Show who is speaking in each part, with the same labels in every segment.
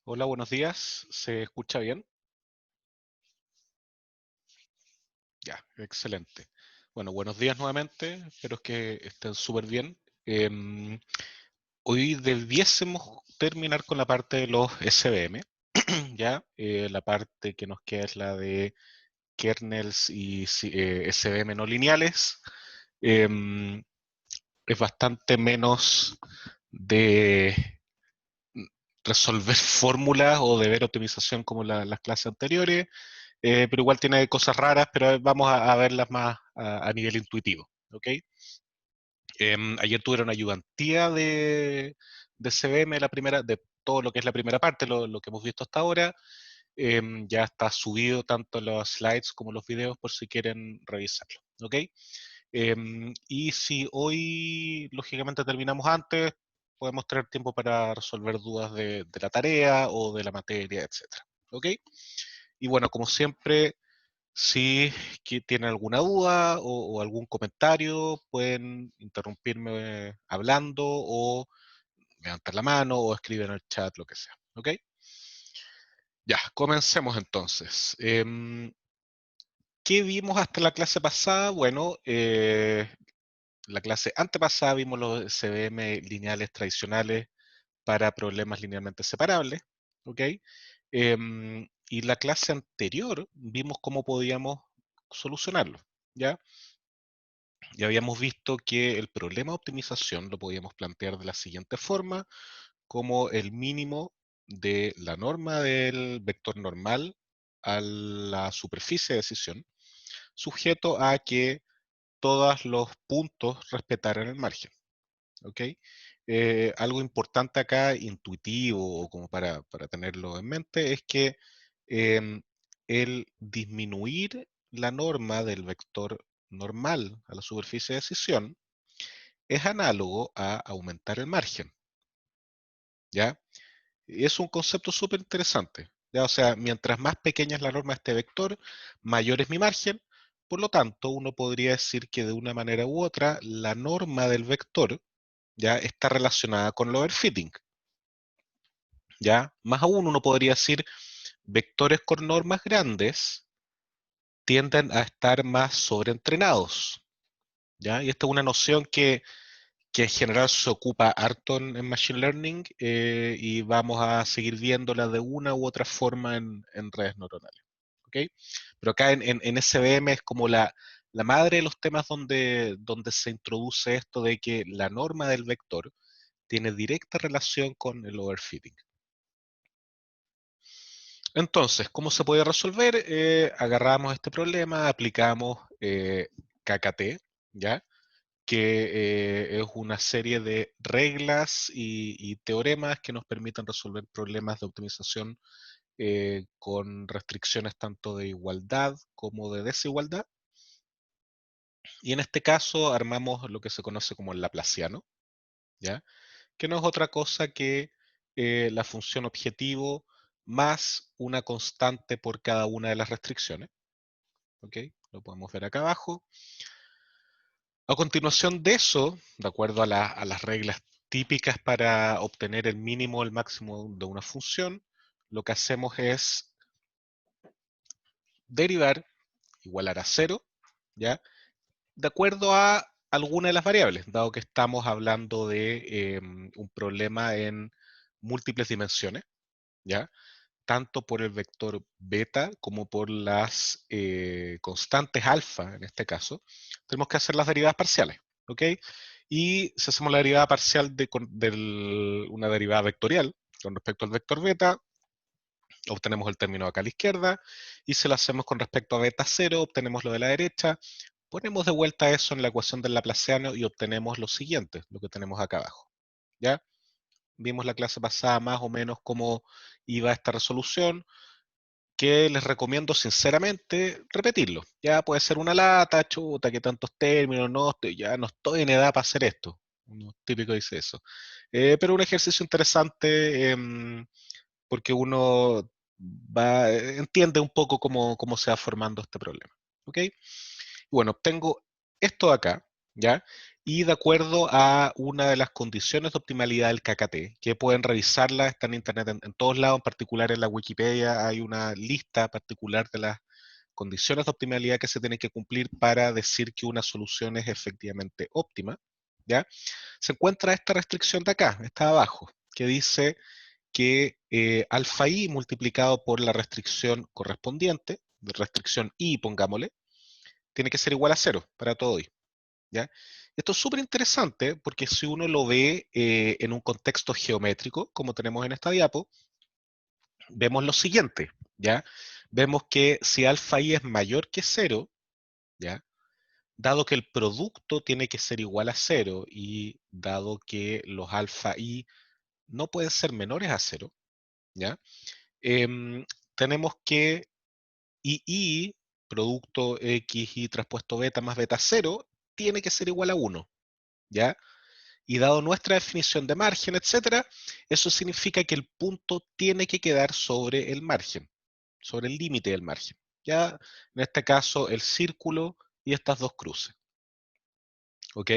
Speaker 1: Hola, buenos días. ¿Se escucha bien? Ya, excelente. Bueno, buenos días nuevamente. Espero que estén súper bien. Em, Hoy debiésemos terminar con la parte de los SVM, ¿ya? La parte que nos queda es la de kernels y SVM no lineales. Em, es bastante menos de resolver fórmulas o de ver optimización como las clases anteriores. Pero igual tiene cosas raras, pero vamos a verlas más a nivel intuitivo, ¿ok? Ayer tuve una ayudantía de CVM, de todo lo que es la primera parte, lo que hemos visto hasta ahora. Ya está subido tanto los slides como los videos por si quieren revisarlo, ¿ok? Y si hoy, lógicamente, terminamos antes, podemos tener tiempo para resolver dudas de la tarea o de la materia, etcétera, ¿ok? Y bueno, como siempre, si tienen alguna duda o algún comentario, pueden interrumpirme hablando o levantar la mano o escribir en el chat, lo que sea. ¿Ok? Ya, comencemos entonces. ¿Qué vimos hasta la clase pasada? Bueno, la clase antepasada vimos los CVM lineales tradicionales para problemas linealmente separables. ¿Ok? Y la clase anterior vimos cómo podíamos solucionarlo. ¿Ya? Ya habíamos visto que el problema de optimización lo podíamos plantear de la siguiente forma, como el mínimo de la norma del vector normal a la superficie de decisión, sujeto a que todos los puntos respetaran el margen. ¿Ok? Algo importante acá, intuitivo o como para tenerlo en mente, es que em, el disminuir la norma del vector normal a la superficie de decisión es análogo a aumentar el margen, ¿ya? Y es un concepto súper interesante, ¿ya? O sea, mientras más pequeña es la norma de este vector, mayor es mi margen. Por lo tanto, uno podría decir que de una manera u otra, la norma del vector ya está relacionada con el overfitting, ¿ya? Más aún, uno podría decir, vectores con normas grandes tienden a estar más sobreentrenados, ¿ya? Y esta es una noción que en general se ocupa harto en Machine Learning, y vamos a seguir viéndola de una u otra forma en redes neuronales. ¿Ok? Pero acá en SVM es como la madre de los temas donde se introduce esto de que la norma del vector tiene directa relación con el overfitting. Entonces, ¿cómo se puede resolver? Agarramos este problema, aplicamos KKT, ¿ya? Que es una serie de reglas y teoremas que nos permiten resolver problemas de optimización con restricciones tanto de igualdad como de desigualdad. Y en este caso armamos lo que se conoce como el laplaciano, ¿ya? Que no es otra cosa que la función objetivo más una constante por cada una de las restricciones. ¿Ok? Lo podemos ver acá abajo. A continuación de eso, de acuerdo a las reglas típicas para obtener el mínimo o el máximo de una función, lo que hacemos es derivar, igualar a cero, ¿ya? De acuerdo a alguna de las variables, dado que estamos hablando de un problema en múltiples dimensiones, ¿ya? Tanto por el vector beta como por las constantes alfa, en este caso, tenemos que hacer las derivadas parciales, ¿ok? Y si hacemos la derivada parcial de una derivada vectorial con respecto al vector beta, obtenemos el término acá a la izquierda, y si lo hacemos con respecto a beta 0, obtenemos lo de la derecha, ponemos de vuelta eso en la ecuación del laplaciano y obtenemos lo siguiente, lo que tenemos acá abajo, ¿ya? Vimos la clase pasada más o menos cómo iba esta resolución, que les recomiendo sinceramente repetirlo. Ya puede ser una lata, chuta, que tantos términos, no, ya no estoy en edad para hacer esto. Uno típico dice eso. Pero un ejercicio interesante, porque uno entiende un poco cómo se va formando este problema. ¿Ok? Bueno, tengo esto de acá, ¿ya? y de acuerdo a una de las condiciones de optimalidad del KKT, que pueden revisarla, está en internet en todos lados, en particular en la Wikipedia hay una lista particular de las condiciones de optimalidad que se tienen que cumplir para decir que una solución es efectivamente óptima, ¿ya? Se encuentra esta restricción de acá, está abajo, que dice que alfa i multiplicado por la restricción correspondiente, de restricción i, pongámosle, tiene que ser igual a 0 para todo i, ¿ya? Esto es súper interesante porque si uno lo ve en un contexto geométrico, como tenemos en esta diapo, vemos lo siguiente, ¿ya? Vemos que si alfa i es mayor que 0, ¿ya? Dado que el producto tiene que ser igual a 0 y dado que los alfa i no pueden ser menores a 0, ¿ya? Tenemos que II, producto X y traspuesto beta más beta 0, tiene que ser igual a 1, ¿ya? Y dado nuestra definición de margen, etcétera, eso significa que el punto tiene que quedar sobre el margen, sobre el límite del margen. Ya, en este caso, el círculo y estas dos cruces. ¿Ok?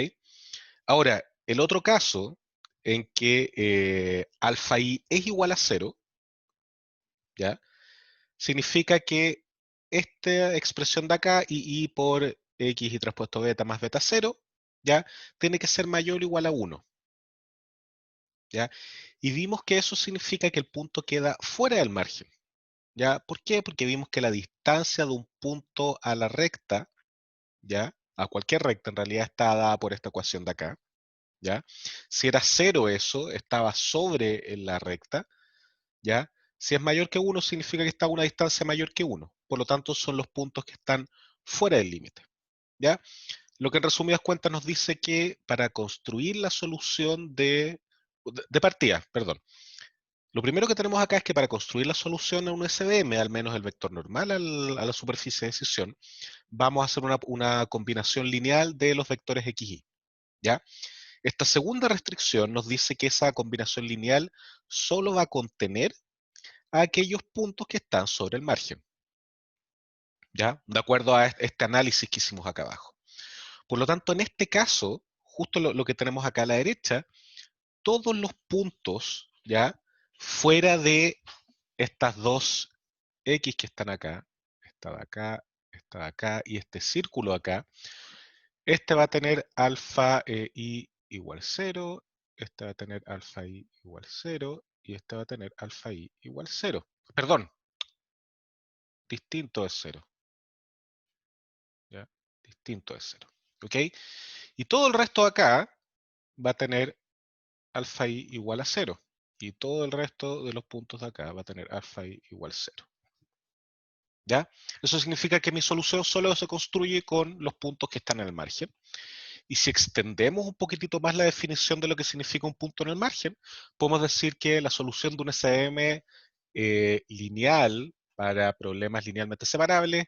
Speaker 1: Ahora, el otro caso en que alfa i es igual a 0, ¿ya? Significa que esta expresión de acá, I por X y traspuesto beta más beta 0, ¿ya? Tiene que ser mayor o igual a 1, ¿ya? Y vimos que eso significa que el punto queda fuera del margen, ¿ya? ¿Por qué? Porque vimos que la distancia de un punto a la recta, ¿ya? A cualquier recta en realidad está dada por esta ecuación de acá, ¿ya? Si era 0 eso, estaba sobre la recta, ¿ya? Si es mayor que 1, significa que está a una distancia mayor que 1. Por lo tanto, son los puntos que están fuera del límite, ¿ya? Lo que en resumidas cuentas nos dice que para construir la solución de partida, perdón. Lo primero que tenemos acá es que para construir la solución a un SVM, al menos el vector normal a la superficie de decisión, vamos a hacer una combinación lineal de los vectores XY, ¿ya? Esta segunda restricción nos dice que esa combinación lineal solo va a contener a aquellos puntos que están sobre el margen, ¿ya? De acuerdo a este análisis que hicimos acá abajo. Por lo tanto, en este caso, justo lo que tenemos acá a la derecha, todos los puntos, ¿ya? Fuera de estas dos X que están acá, esta de acá y este círculo acá, este va a tener alfa i igual 0, este va a tener alfa i igual 0 y este va a tener alfa i igual 0. Perdón, distinto de 0. ¿Ya? Distinto de 0. ¿Ok? Y todo el resto de acá va a tener alfa i igual a 0. Y todo el resto de los puntos de acá va a tener alfa i igual 0. ¿Ya? Eso significa que mi solución solo se construye con los puntos que están en el margen. Y si extendemos un poquitito más la definición de lo que significa un punto en el margen, podemos decir que la solución de un SM lineal para problemas linealmente separables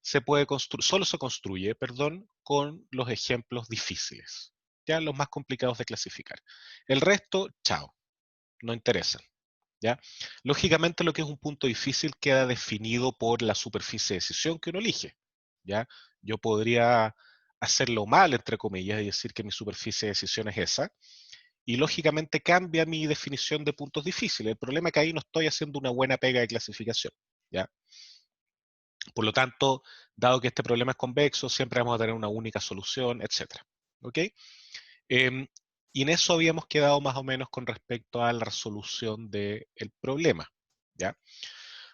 Speaker 1: se puede solo se construye, perdón, con los ejemplos difíciles, ya los más complicados de clasificar. El resto, chao, no interesan. ¿Ya? Lógicamente lo que es un punto difícil queda definido por la superficie de decisión que uno elige. ¿Ya? Yo podría hacerlo mal, entre comillas, y decir que mi superficie de decisión es esa, y lógicamente cambia mi definición de puntos difíciles. El problema es que ahí no estoy haciendo una buena pega de clasificación. ¿Ya? Por lo tanto, dado que este problema es convexo, siempre vamos a tener una única solución, etc. ¿Ok? Em, y en eso habíamos quedado más o menos con respecto a la resolución del problema. ¿Ya?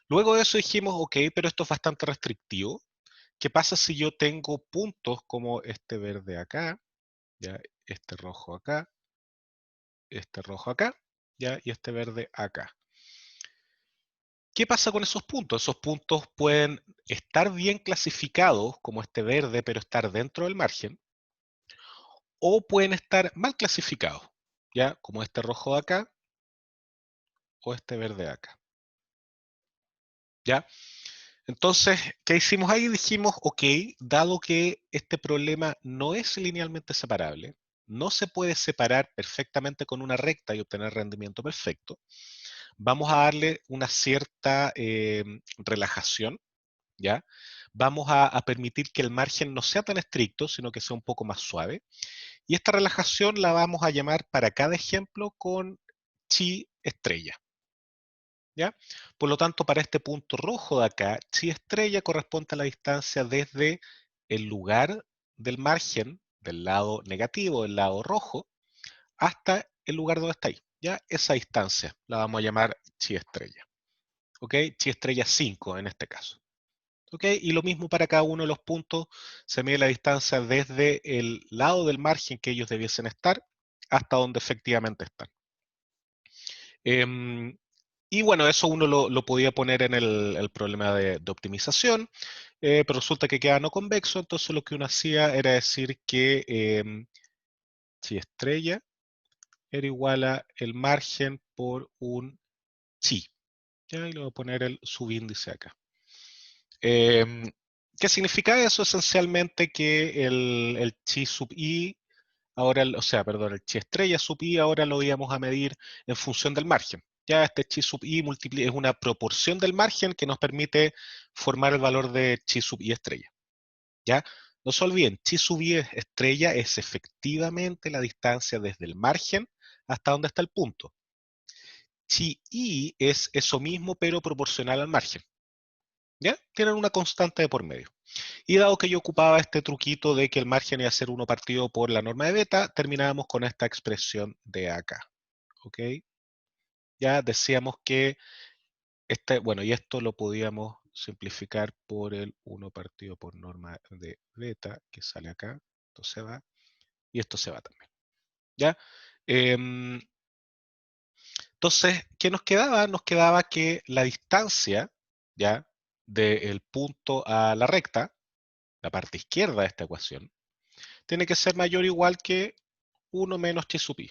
Speaker 1: Luego de eso dijimos, ok, pero esto es bastante restrictivo. ¿Qué pasa si yo tengo puntos como este verde acá, ¿ya? Este rojo acá, este rojo acá, ¿ya? Y este verde acá? ¿Qué pasa con esos puntos? Esos puntos pueden estar bien clasificados como este verde, pero estar dentro del margen, o pueden estar mal clasificados, ¿ya? Como este rojo de acá o este verde de acá, ¿ya? Entonces, ¿qué hicimos ahí? Dijimos, ok, dado que este problema no es linealmente separable, no se puede separar perfectamente con una recta y obtener rendimiento perfecto, vamos a darle una cierta relajación, ¿ya? Vamos a permitir que el margen no sea tan estricto, sino que sea un poco más suave, Y esta relajación la vamos a llamar para cada ejemplo con chi estrella. ¿Ya? Por lo tanto, para este punto rojo de acá, chi estrella corresponde a la distancia desde el lugar del margen, del lado negativo, del lado rojo, hasta el lugar donde está ahí. ¿Ya? Esa distancia la vamos a llamar chi estrella. ¿Ok? Chi estrella 5 en este caso. ¿Ok? Y lo mismo para cada uno de los puntos, se mide la distancia desde el lado del margen que ellos debiesen estar hasta donde efectivamente están. Y bueno, eso uno lo podía poner en el problema de optimización, pero resulta que queda no convexo, entonces lo que uno hacía era decir que chi estrella era igual a el margen por un chi. ¿Ya? Y le voy a poner el subíndice acá. ¿Qué significa eso? Esencialmente que el chi sub i, ahora, o sea, perdón, el chi estrella sub i ahora lo íbamos a medir en función del margen. Ya este chi sub i es una proporción del margen que nos permite formar el valor de chi sub i estrella. ¿Ya? No se olviden, chi sub i estrella es efectivamente la distancia desde el margen hasta donde está el punto. Chi i es eso mismo, pero proporcional al margen. ¿Ya? Tienen una constante de por medio. Y dado que yo ocupaba este truquito de que el margen iba a ser 1 partido por la norma de beta, terminábamos con esta expresión de acá. ¿Ok? Ya decíamos que bueno, y esto lo podíamos simplificar por el 1 partido por norma de beta, que sale acá. Esto se va, y esto se va también. ¿Ya? Entonces, ¿qué nos quedaba? Nos quedaba que la distancia, ¿ya? Del punto a la recta, la parte izquierda de esta ecuación, tiene que ser mayor o igual que 1 menos chi sub i.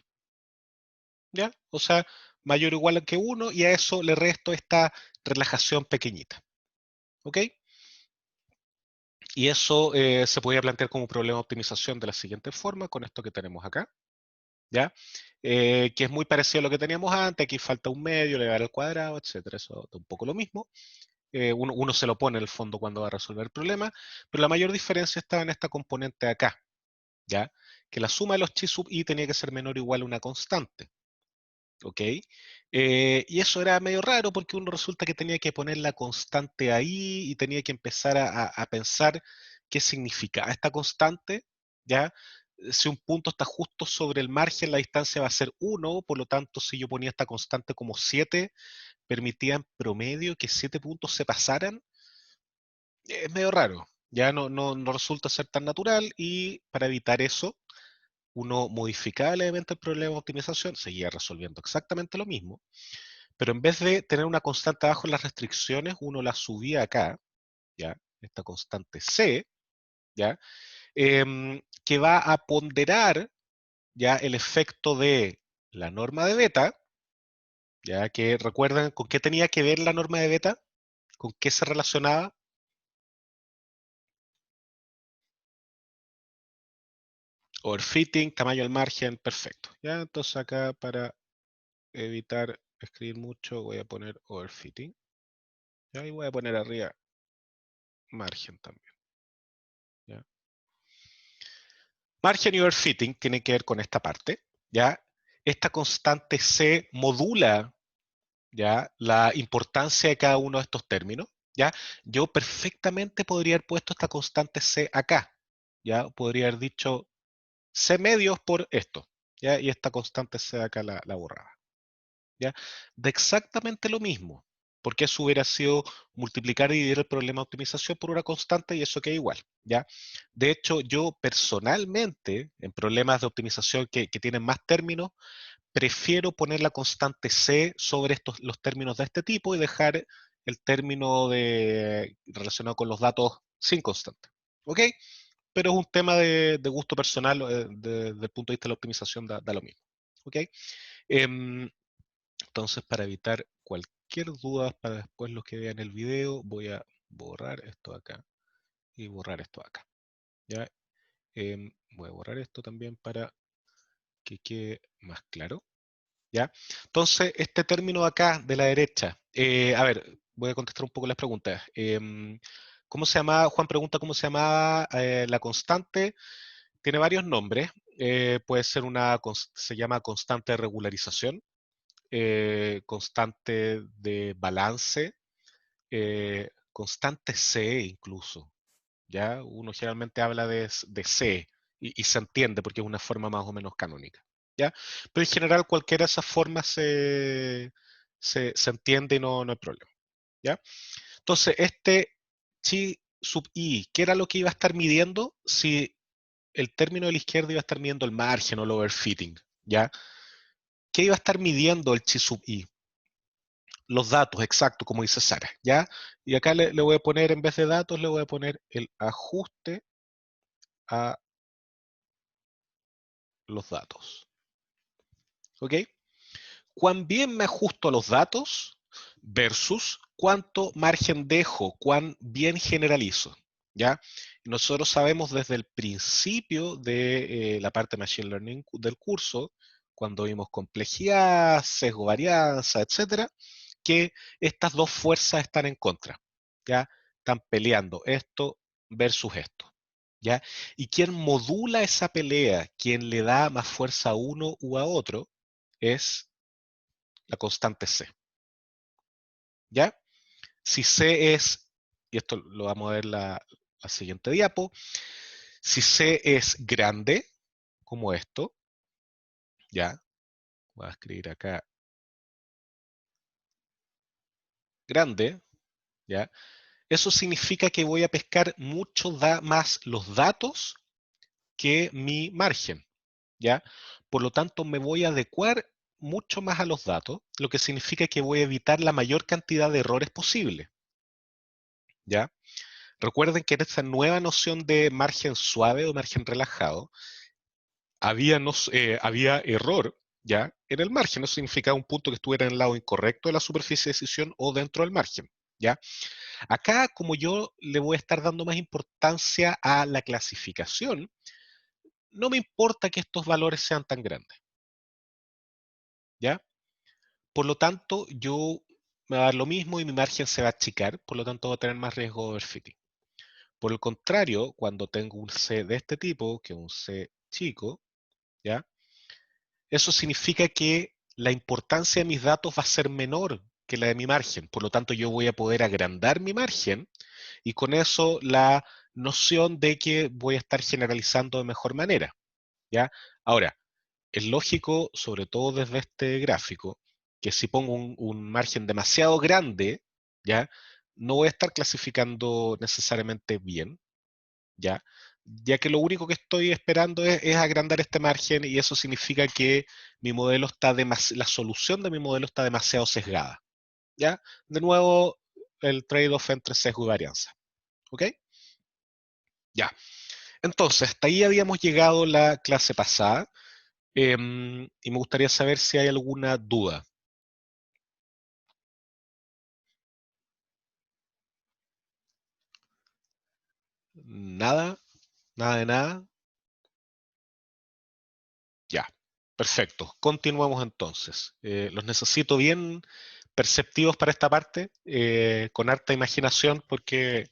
Speaker 1: ¿Ya? O sea, mayor o igual que 1 y a eso le resto esta relajación pequeñita. ¿Ok? Y eso se podría plantear como un problema de optimización de la siguiente forma, con esto que tenemos acá. ¿Ya? Que es muy parecido a lo que teníamos antes, aquí falta un medio, le da al cuadrado, etcétera. Eso es un poco lo mismo. Uno se lo pone en el fondo cuando va a resolver el problema, pero la mayor diferencia está en esta componente de acá, ¿ya? Que la suma de los chi sub i tenía que ser menor o igual a una constante. ¿Ok? Y eso era medio raro porque uno resulta que tenía que poner la constante ahí y tenía que empezar a pensar qué significaba esta constante, ¿ya? Si un punto está justo sobre el margen, la distancia va a ser 1, por lo tanto, si yo ponía esta constante como 7, permitía en promedio que 7 puntos se pasaran. Es medio raro, ya no resulta ser tan natural y para evitar eso, uno modificaba levemente el problema de optimización, seguía resolviendo exactamente lo mismo, pero en vez de tener una constante abajo en las restricciones, uno la subía acá, ¿ya? Esta constante C, ¿ya? Que va a ponderar ya el efecto de la norma de beta, ya que recuerdan con qué tenía que ver la norma de beta, con qué se relacionaba. Overfitting, tamaño del margen, perfecto. Ya, entonces acá para evitar escribir mucho voy a poner overfitting. Ya, y voy a poner arriba margen también. ¿Ya? Margen y overfitting tiene que ver con esta parte. ¿Ya? Esta constante C modula, ¿ya? La importancia de cada uno de estos términos. ¿Ya? Yo perfectamente podría haber puesto esta constante C acá. ¿Ya? Podría haber dicho C medios por esto. ¿Ya? Y esta constante C acá la borraba. ¿Ya? De exactamente lo mismo, porque eso hubiera sido multiplicar y dividir el problema de optimización por una constante y eso queda igual. ¿Ya? De hecho, yo personalmente, en problemas de optimización que tienen más términos, prefiero poner la constante C sobre los términos de este tipo y dejar el término relacionado con los datos sin constante. ¿Ok? Pero es un tema de gusto personal, desde el punto de vista de la optimización da lo mismo. ¿Ok? Em, entonces, para evitar cualquier duda para después los que vean el video, voy a borrar esto acá y borrar esto acá. ¿Ya? Voy a borrar esto también para que quede más claro. ¿Ya? Entonces, este término de acá, de la derecha, a ver, voy a contestar un poco las preguntas. ¿Cómo se llamaba? Juan pregunta cómo se llamaba la constante. Tiene varios nombres. puede ser se llama constante de regularización, constante de balance, constante C incluso. ¿Ya? Uno generalmente habla de C y se entiende porque es una forma más o menos canónica. ¿Ya? Pero en general cualquiera de esas formas se entiende y no hay problema. ¿Ya? Entonces, este chi sub i, ¿qué era lo que iba a estar midiendo? Si el término de la izquierda iba a estar midiendo el margen o el overfitting, ¿ya? ¿Qué iba a estar midiendo el chi sub i? Los datos, exacto, como dice Sara, ¿ya? Y acá le voy a poner, en vez de datos, le voy a poner el ajuste a los datos. ¿Ok? Cuán bien me ajusto a los datos versus cuánto margen dejo, cuán bien generalizo. ¿Ya? Nosotros sabemos desde el principio de la parte de Machine Learning del curso, cuando vimos complejidad, sesgo, varianza, etcétera, que estas dos fuerzas están en contra. ¿Ya? Están peleando esto versus esto. ¿Ya? Y quien modula esa pelea, quien le da más fuerza a uno u a otro, es la constante C. ¿Ya? Si C es, y esto lo vamos a ver la siguiente diapo, si C es grande, como esto, ¿ya? Voy a escribir acá grande, ¿ya? Eso significa que voy a pescar mucho más los datos que mi margen, ¿ya? Por lo tanto, me voy a adecuar mucho más a los datos, lo que significa que voy a evitar la mayor cantidad de errores posible, ¿ya? Recuerden que en esta nueva noción de margen suave o margen relajado, había error ya en el margen. Eso significaba un punto que estuviera en el lado incorrecto de la superficie de decisión o dentro del margen. ¿Ya? Acá, como yo le voy a estar dando más importancia a la clasificación, no me importa que estos valores sean tan grandes. ¿Ya? Por lo tanto, me va a dar lo mismo y mi margen se va a achicar, por lo tanto voy a tener más riesgo de overfitting. Por el contrario, cuando tengo un C de este tipo, que es un C chico, ¿ya? Eso significa que la importancia de mis datos va a ser menor que la de mi margen. Por lo tanto, yo voy a poder agrandar mi margen y con eso la noción de que voy a estar generalizando de mejor manera. ¿Ya? Ahora, es lógico, sobre todo desde este gráfico, que si pongo un margen demasiado grande, ¿ya? No voy a estar clasificando necesariamente bien, ¿ya? Ya que lo único que estoy esperando es agrandar este margen y eso significa que mi modelo la solución de mi modelo está demasiado sesgada, ¿ya? De nuevo, el trade-off entre sesgo y varianza, ¿ok? Ya. Entonces, hasta ahí habíamos llegado la clase pasada y me gustaría saber si hay alguna duda. Nada, nada de nada. Ya, perfecto. Continuamos entonces. Los necesito bien perceptivos para esta parte, con harta imaginación, porque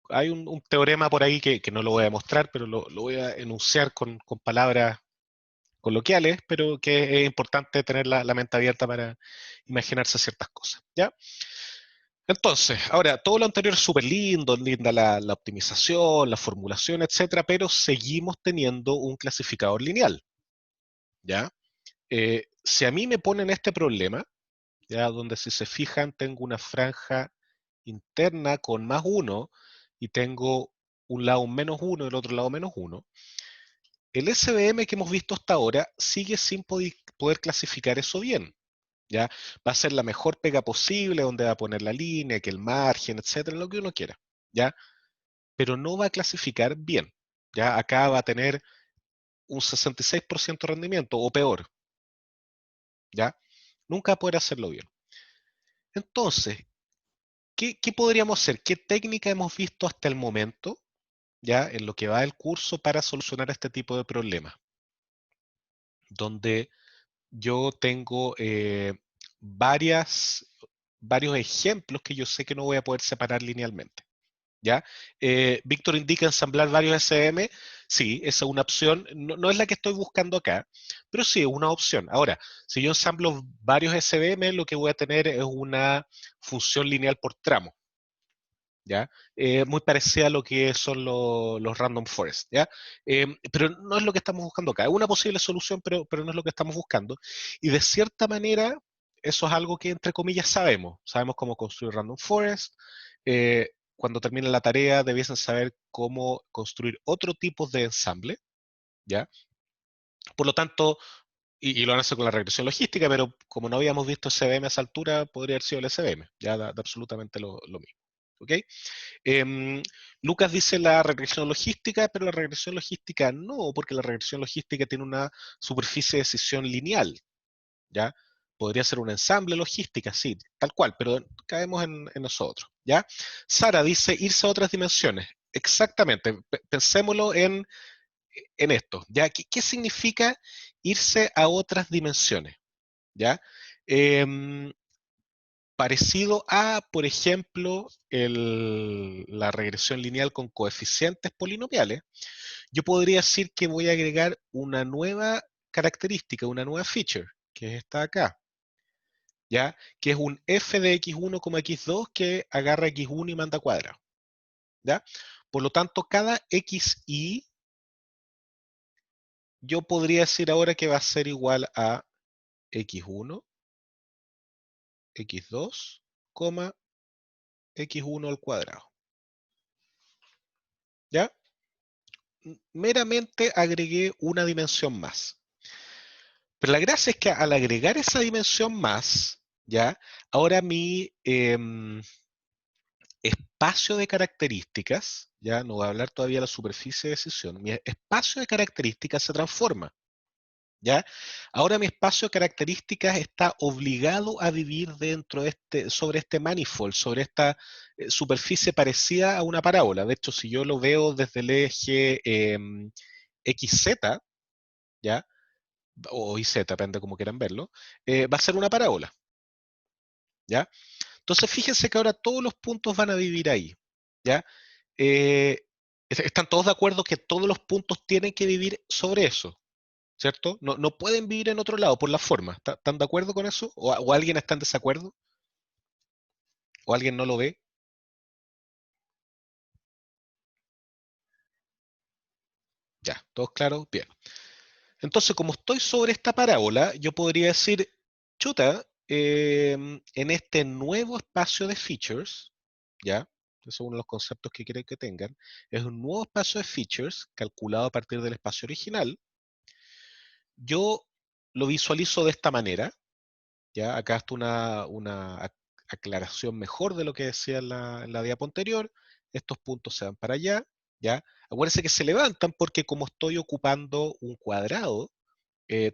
Speaker 1: hay un teorema por ahí que no lo voy a demostrar, pero lo voy a enunciar con palabras coloquiales, pero que es importante tener la mente abierta para imaginarse ciertas cosas. ¿Ya? Entonces, ahora, todo lo anterior es súper lindo, linda la optimización, la formulación, etcétera, pero seguimos teniendo un clasificador lineal. ¿Ya? Si a mí me ponen este problema, ya donde si se fijan tengo una franja interna con más 1 y tengo un lado menos 1 y el otro lado menos 1, el SVM que hemos visto hasta ahora sigue sin poder clasificar eso bien. ¿Ya? Va a ser la mejor pega posible, donde va a poner la línea, que el margen, etcétera, lo que uno quiera. ¿Ya? Pero no va a clasificar bien. ¿Ya? Acá va a tener un 66% de rendimiento o peor. ¿Ya? Nunca va a poder hacerlo bien. Entonces, ¿qué podríamos hacer? ¿Qué técnica hemos visto hasta el momento, ya en lo que va del curso, para solucionar este tipo de problemas? Donde yo tengo varios ejemplos que yo sé que no voy a poder separar linealmente. ¿Ya? Víctor indica ensamblar varios SM. Sí, esa es una opción, no es la que estoy buscando acá, pero sí es una opción. Ahora, si yo ensamblo varios SVM, lo que voy a tener es una función lineal por tramo, ¿ya? Muy parecida a lo que son los random forest, ¿ya? Pero no es lo que estamos buscando acá. Es una posible solución, pero no es lo que estamos buscando. Y de cierta manera, eso es algo que, entre comillas, sabemos. Sabemos cómo construir random forest. Cuando terminen la tarea, debiesen saber cómo construir otro tipo de ensamble, ¿ya? Por lo tanto, y lo van a hacer con la regresión logística, pero como no habíamos visto SVM a esa altura, podría haber sido el SVM, ya da absolutamente lo mismo. ¿Ok? Lucas dice la regresión logística, pero la regresión logística no, porque la regresión logística tiene una superficie de decisión lineal, ¿ya? Podría ser un ensamble logística, sí, tal cual, pero caemos en nosotros, ¿ya? Sara dice irse a otras dimensiones. Exactamente, pensémoslo en esto, ¿ya? ¿Qué significa irse a otras dimensiones? ¿Ya? Em, Parecido a, por ejemplo, la regresión lineal con coeficientes polinomiales, yo podría decir que voy a agregar una nueva característica, una nueva feature, que es esta acá, ¿ya? Que es un f de x1, x2 que agarra x1 y manda cuadrado, ¿ya? Por lo tanto, cada xi, yo podría decir ahora que va a ser igual a x1, x2, x1 al cuadrado, ¿ya? Meramente agregué una dimensión más. Pero la gracia es que al agregar esa dimensión más, ¿ya? Ahora mi espacio de características, ya no voy a hablar todavía de la superficie de decisión, mi espacio de características se transforma, ¿ya? Ahora mi espacio de características está obligado a vivir dentro de sobre este manifold, sobre esta superficie parecida a una parábola. De hecho, si yo lo veo desde el eje XZ, ¿ya? O IZ, depende como quieran verlo, va a ser una parábola, ¿ya? Entonces fíjense que ahora todos los puntos van a vivir ahí, ¿ya? Eh, Están todos de acuerdo que todos los puntos tienen que vivir sobre eso, ¿cierto? No pueden vivir en otro lado por la forma. ¿Están de acuerdo con eso? ¿O alguien está en desacuerdo? ¿O alguien no lo ve? Ya, ¿todos claros? Bien. Entonces, como estoy sobre esta parábola, yo podría decir, chuta, en este nuevo espacio de features, ¿ya? Eso es uno de los conceptos que quieren que tengan. Es un nuevo espacio de features calculado a partir del espacio original. Yo lo visualizo de esta manera, ¿ya? Acá está una aclaración mejor de lo que decía en la diapo anterior. Estos puntos se van para allá, ¿ya? Acuérdense que se levantan porque como estoy ocupando un cuadrado,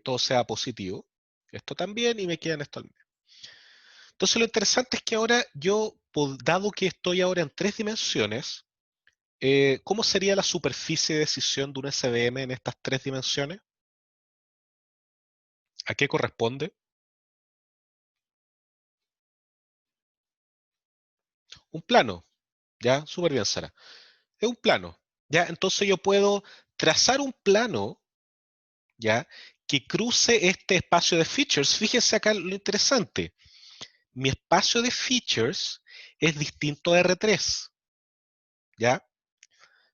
Speaker 1: todo sea positivo. Esto también y me quedan esto al medio. Entonces lo interesante es que ahora yo, dado que estoy ahora en tres dimensiones, ¿cómo sería la superficie de decisión de un SVM en estas tres dimensiones? ¿A qué corresponde? Un plano, ¿ya? Súper bien, Sara. Es un plano, ¿ya? Entonces yo puedo trazar un plano, ¿ya? Que cruce este espacio de features. Fíjense acá lo interesante. Mi espacio de features es distinto a R3, ¿ya?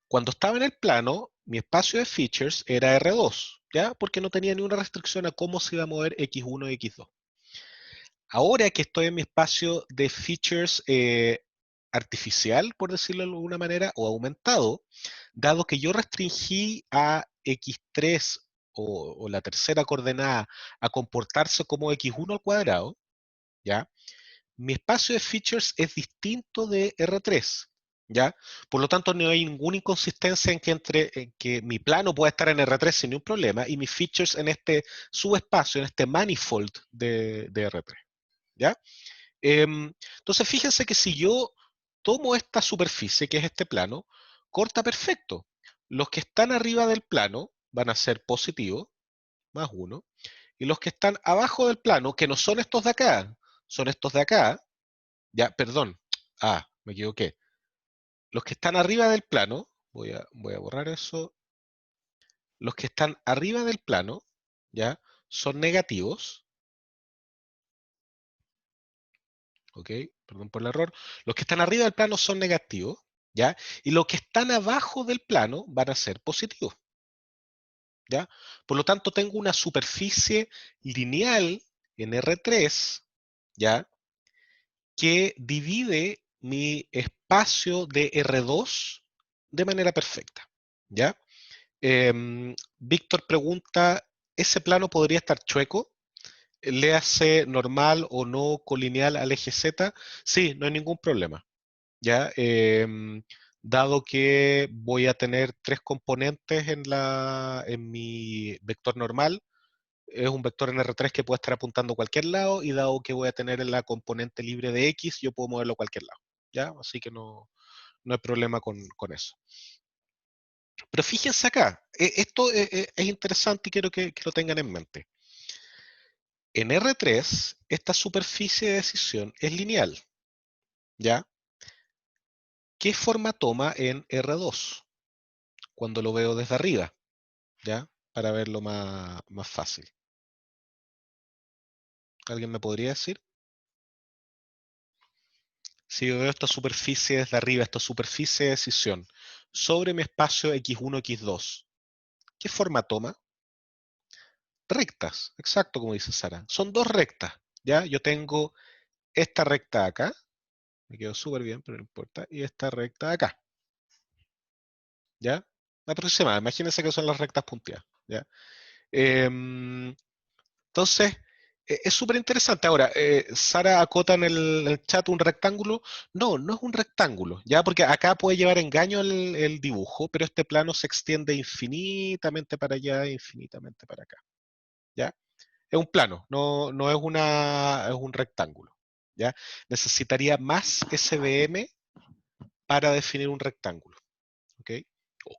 Speaker 1: Cuando estaba en el plano, mi espacio de features era R2, ¿ya? Porque no tenía ninguna restricción a cómo se iba a mover X1 y X2. Ahora que estoy en mi espacio de features artificial, por decirlo de alguna manera, o aumentado, dado que yo restringí a X3 o la tercera coordenada a comportarse como X1 al cuadrado, ¿ya? Mi espacio de features es distinto de R3, ¿ya? Por lo tanto, no hay ninguna inconsistencia en que mi plano pueda estar en R3 sin ningún problema y mis features en este subespacio, en este manifold de R3, ¿ya? Entonces, fíjense que si yo tomo esta superficie, que es este plano, corta perfecto. Los que están arriba del plano van a ser positivos, más uno, y los que están abajo del plano, que no son estos de acá, son estos de acá, ya, perdón. Me equivoqué. Los que están arriba del plano, voy a borrar eso. los que están arriba del plano, ¿ya? Son negativos, ¿ok? Perdón por el error. Los que están arriba del plano son negativos, ¿ya? Y los que están abajo del plano van a ser positivos, ¿ya? Por lo tanto, tengo una superficie lineal en R3, ¿ya? Que divide mi espacio de R2 de manera perfecta, ¿ya? Víctor pregunta, ¿ese plano podría estar chueco? ¿Le hace normal o no colineal al eje Z? Sí, no hay ningún problema, ¿ya? Dado que voy a tener tres componentes en mi vector normal, es un vector en R3 que puede estar apuntando a cualquier lado, y dado que voy a tener la componente libre de X, yo puedo moverlo a cualquier lado, ¿ya? Así que no hay problema con eso. Pero fíjense acá, esto es interesante y quiero que lo tengan en mente. En R3, esta superficie de decisión es lineal, ¿ya? ¿Qué forma toma en R2? Cuando lo veo desde arriba, ¿ya? Para verlo más fácil. ¿Alguien me podría decir? Si yo veo esta superficie desde arriba, esta superficie de decisión, sobre mi espacio X1, X2, ¿qué forma toma? Rectas, exacto como dice Sara. Son dos rectas, ¿ya? Yo tengo esta recta acá, me quedó súper bien, pero no importa, y esta recta acá, ¿ya? Aproximada, imagínense que son las rectas punteadas, ¿ya? Em, entonces, es súper interesante. Ahora, Sara acota en el chat un rectángulo. No, no es un rectángulo, ¿ya? Porque acá puede llevar engaño el dibujo, pero este plano se extiende infinitamente para allá, infinitamente para acá, ¿ya? Es un plano, no es un rectángulo, ¿ya? Necesitaría más SVM para definir un rectángulo, ¿ok?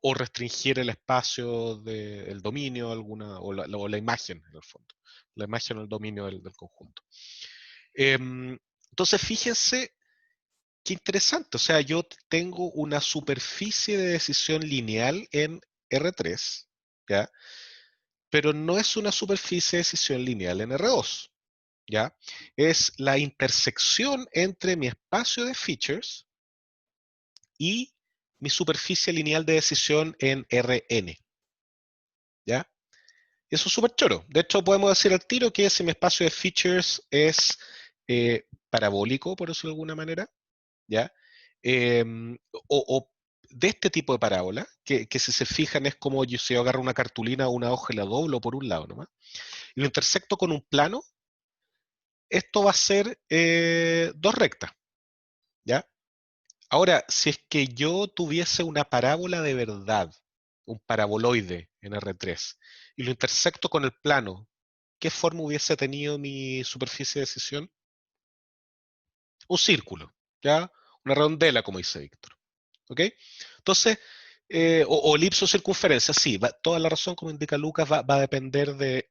Speaker 1: O restringir el espacio del dominio, o la imagen, en el fondo. La imagen o el dominio del conjunto. Entonces, fíjense qué interesante. O sea, yo tengo una superficie de decisión lineal en R3, ¿ya? Pero no es una superficie de decisión lineal en R2, ¿ya? Es la intersección entre mi espacio de features y mi superficie lineal de decisión en Rn, ¿ya? Y eso es súper choro. De hecho, podemos decir al tiro que si mi espacio de features es parabólico, por decirlo de alguna manera, ¿ya? O de este tipo de parábola, que si se fijan es como si yo agarro una cartulina o una hoja y la doblo por un lado nomás, y lo intersecto con un plano, esto va a ser dos rectas, ¿ya? Ahora, si es que yo tuviese una parábola de verdad, un paraboloide en R3, y lo intersecto con el plano, ¿qué forma hubiese tenido mi superficie de decisión? Un círculo, ¿ya? Una redondela, como dice Víctor. ¿Ok? Entonces, o elipso circunferencia, sí, toda la razón, como indica Lucas, va a depender de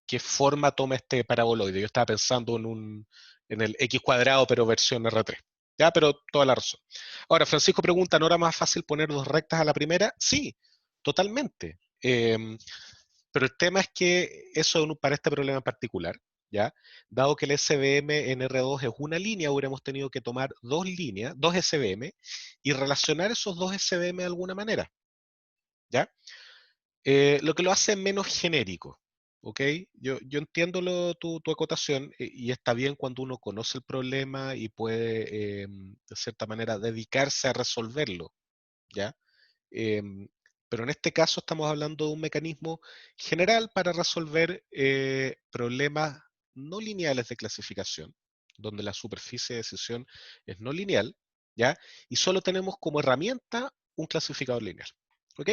Speaker 1: qué forma toma este paraboloide. Yo estaba pensando en el x cuadrado, pero versión R3. Ya, pero toda la razón. Ahora, Francisco pregunta, ¿no era más fácil poner dos rectas a la primera? Sí, totalmente. Pero el tema es que eso para este problema en particular, ¿ya? Dado que el SVM en R2 es una línea, hubiéramos tenido que tomar dos líneas, dos SVM, y relacionar esos dos SVM de alguna manera, ¿ya? Lo que lo hace menos genérico, ¿ok? Yo entiendo tu acotación, y está bien cuando uno conoce el problema y puede, de cierta manera, dedicarse a resolverlo, ¿ya? Em, pero en este caso estamos hablando de un mecanismo general para resolver problemas no lineales de clasificación, donde la superficie de decisión es no lineal, ¿ya? Y solo tenemos como herramienta un clasificador lineal, ¿ok?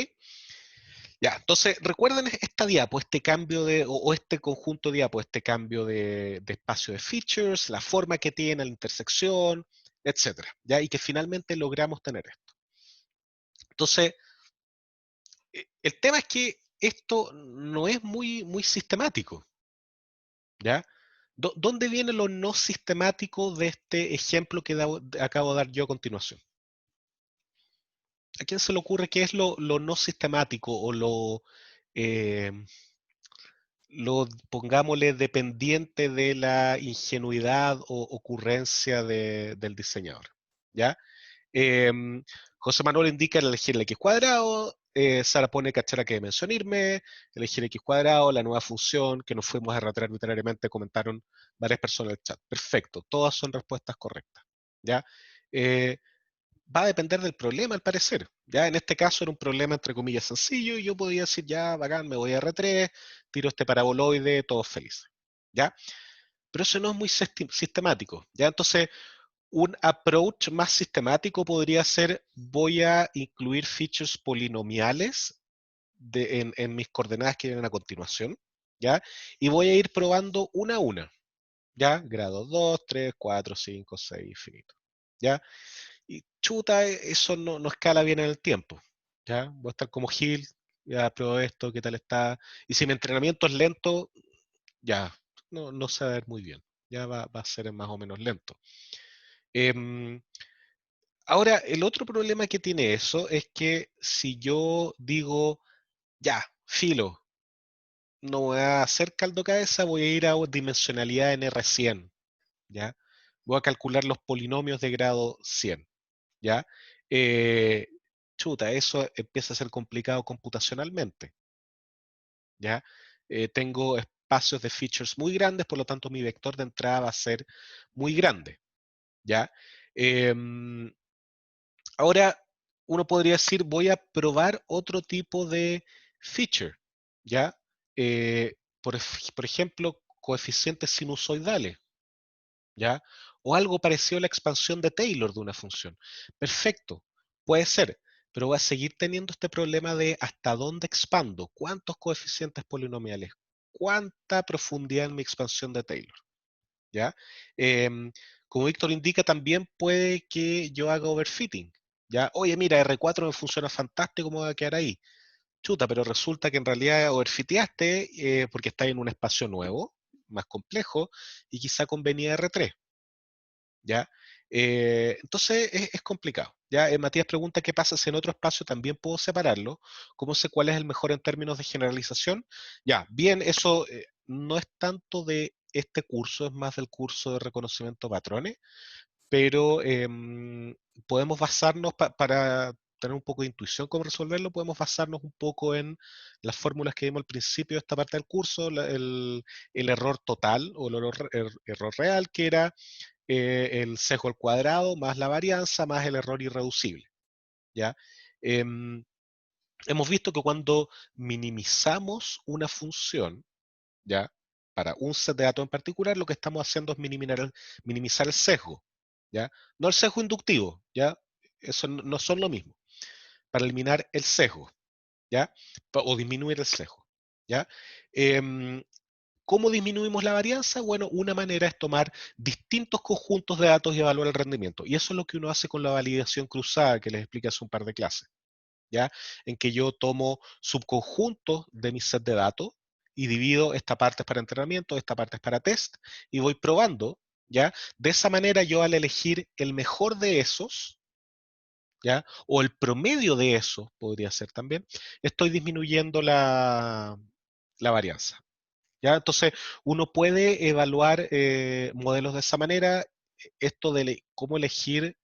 Speaker 1: Ya, entonces recuerden esta diapo, este cambio o este conjunto de diapo, este cambio de espacio de features, la forma que tiene, la intersección, etcétera, ¿ya? Y que finalmente logramos tener esto. Entonces, el tema es que esto no es muy sistemático, ¿ya? ¿Dónde viene lo no sistemático de este ejemplo que acabo de dar yo a continuación? ¿A quién se le ocurre qué es lo no sistemático o eh, pongámosle, dependiente de la ingenuidad o ocurrencia del diseñador? ¿Ya? Em, José Manuel indica el elegir el x cuadrado, Sara pone cachara que dimensión irme, elegir x cuadrado, la nueva función que nos fuimos a arrastrar arbitrariamente, comentaron varias personas en el chat. Perfecto, todas son respuestas correctas. ¿Ya? Eh, Va a depender del problema, al parecer. Ya en este caso era un problema entre comillas sencillo y yo podía decir, ya, bacán, me voy a R3, tiro este paraboloide, todos felices. ¿Ya? Pero eso no es muy sistemático. ¿Ya? Entonces, un approach más sistemático podría ser, voy a incluir features polinomiales en mis coordenadas que vienen a continuación, ¿ya? Y voy a ir probando una a una, ¿ya? Grado 2, 3, 4, 5, 6, infinito, ¿ya? Y chuta, eso no escala bien en el tiempo, ¿ya? Voy a estar como Gil, ya pruebo esto, qué tal está. Y si mi entrenamiento es lento, ya, no se va a ver muy bien, ya va a ser más o menos lento. Em, Ahora, el otro problema que tiene eso es que si yo digo, ya, filo, no voy a hacer caldo cabeza, voy a ir a dimensionalidad en R100, ¿ya? Voy a calcular los polinomios de grado 100, ¿ya? Eh, Chuta, eso empieza a ser complicado computacionalmente, ¿ya? Tengo espacios de features muy grandes, por lo tanto mi vector de entrada va a ser muy grande, ¿ya? Em, Ahora, uno podría decir, voy a probar otro tipo de feature, ¿ya? Por ejemplo, coeficientes sinusoidales, ¿ya? O algo parecido a la expansión de Taylor de una función. Perfecto, puede ser, pero voy a seguir teniendo este problema de hasta dónde expando, cuántos coeficientes polinomiales, cuánta profundidad en mi expansión de Taylor. ¿Ya? Como Víctor indica, también puede que yo haga overfitting, ¿ya? Oye, mira, R4 me funciona fantástico, ¿cómo va a quedar ahí? Chuta, pero resulta que en realidad overfiteaste porque está en un espacio nuevo, más complejo, y quizá convenía R3, ¿ya? Entonces es complicado, ¿ya? Matías pregunta qué pasa si en otro espacio también puedo separarlo, cómo sé cuál es el mejor en términos de generalización. Ya, bien, eso no es tanto de este curso, es más del curso de reconocimiento de patrones, pero podemos basarnos para tener un poco de intuición cómo resolverlo, podemos basarnos un poco en las fórmulas que vimos al principio de esta parte del curso, el error total o el error real, que era el sesgo al cuadrado más la varianza más el error irreducible, ¿ya? Em, Hemos visto que cuando minimizamos una función, ¿ya? Para un set de datos en particular, lo que estamos haciendo es minimizar el sesgo, ¿ya? No el sesgo inductivo, ¿ya? Eso no son lo mismo. Para eliminar el sesgo, ¿ya? O disminuir el sesgo, ¿ya? Em, ¿Cómo disminuimos la varianza? Bueno, una manera es tomar distintos conjuntos de datos y evaluar el rendimiento. Y eso es lo que uno hace con la validación cruzada que les expliqué hace un par de clases, ¿ya? En que yo tomo subconjuntos de mi set de datos y divido esta parte es para entrenamiento, esta parte es para test y voy probando, ¿ya? De esa manera yo al elegir el mejor de esos, ¿ya? O el promedio de esos, podría ser también, estoy disminuyendo la varianza. ¿Ya? Entonces, uno puede evaluar modelos de esa manera. Esto de cómo elegir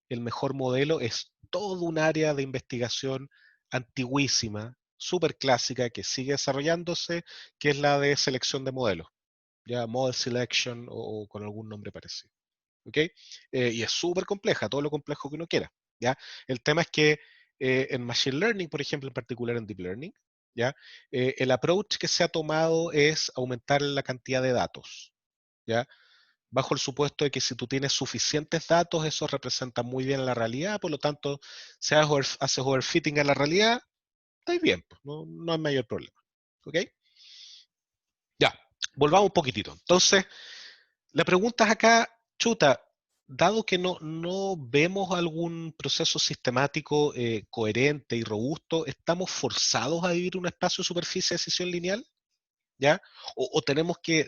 Speaker 1: el mejor modelo es todo un área de investigación antiguísima, súper clásica, que sigue desarrollándose, que es la de selección de modelos, ya Model Selection o con algún nombre parecido. ¿Ok? Y es súper compleja, todo lo complejo que uno quiera. ¿Ya? El tema es que en Machine Learning, por ejemplo, en particular en Deep Learning, ¿ya? El approach que se ha tomado es aumentar la cantidad de datos, ¿ya? Bajo el supuesto de que si tú tienes suficientes datos, eso representa muy bien la realidad, por lo tanto, si haces overfitting a la realidad, está bien, pues, no hay mayor problema. ¿Ok? Ya, volvamos un poquitito. Entonces, la pregunta es acá, chuta, dado que no vemos algún proceso sistemático coherente y robusto, ¿estamos forzados a vivir un espacio de superficie de decisión lineal? ¿Ya? ¿O tenemos que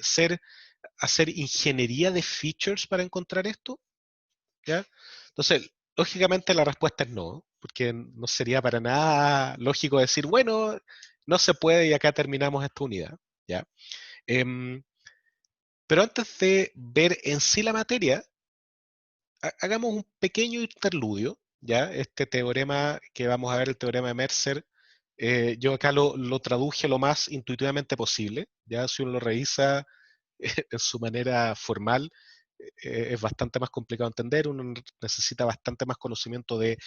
Speaker 1: hacer ingeniería de features para encontrar esto? ¿Ya? Entonces, lógicamente la respuesta es no. porque no sería para nada lógico decir, bueno, no se puede y acá terminamos esta unidad, ¿ya? Em, pero antes de ver en sí la materia, hagamos un pequeño interludio, ¿ya? Este teorema que vamos a ver, el teorema de Mercer, yo acá lo traduje lo más intuitivamente posible, ¿ya? Si uno lo revisa en su manera formal, es bastante más complicado de entender, uno necesita bastante más conocimiento de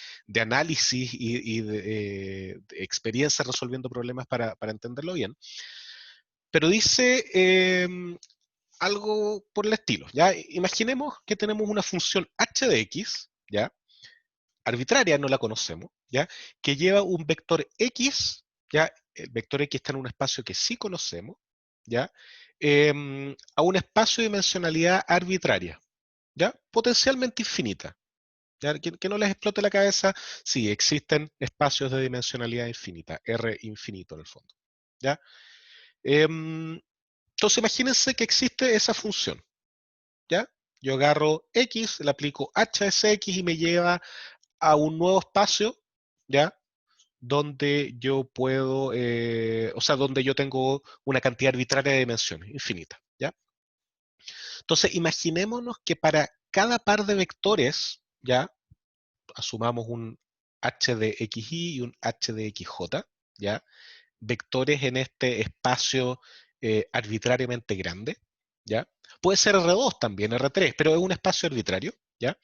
Speaker 1: análisis y de experiencia resolviendo problemas para entenderlo bien. Pero dice algo por el estilo, ¿ya? Imaginemos que tenemos una función h de x, ¿ya? Arbitraria, no la conocemos, ¿ya? Que lleva un vector x, ¿ya? El vector x está en un espacio que sí conocemos, ¿ya? A un espacio de dimensionalidad arbitraria, ¿ya? Potencialmente infinita, ¿ya? Que no les explote la cabeza, sí, existen espacios de dimensionalidad infinita, R infinito en el fondo, ¿ya? Entonces imagínense que existe esa función, ¿ya? Yo agarro x, le aplico h a ese x y me lleva a un nuevo espacio, ¿ya? Donde yo puedo, o sea, donde yo tengo una cantidad arbitraria de dimensiones, infinita, ¿ya? Entonces, imaginémonos que para cada par de vectores, ¿ya? Asumamos un h de xy y un h de xj, ¿ya? Vectores en este espacio arbitrariamente grande, ¿ya? Puede ser R2 también, R3, pero es un espacio arbitrario, ¿ya?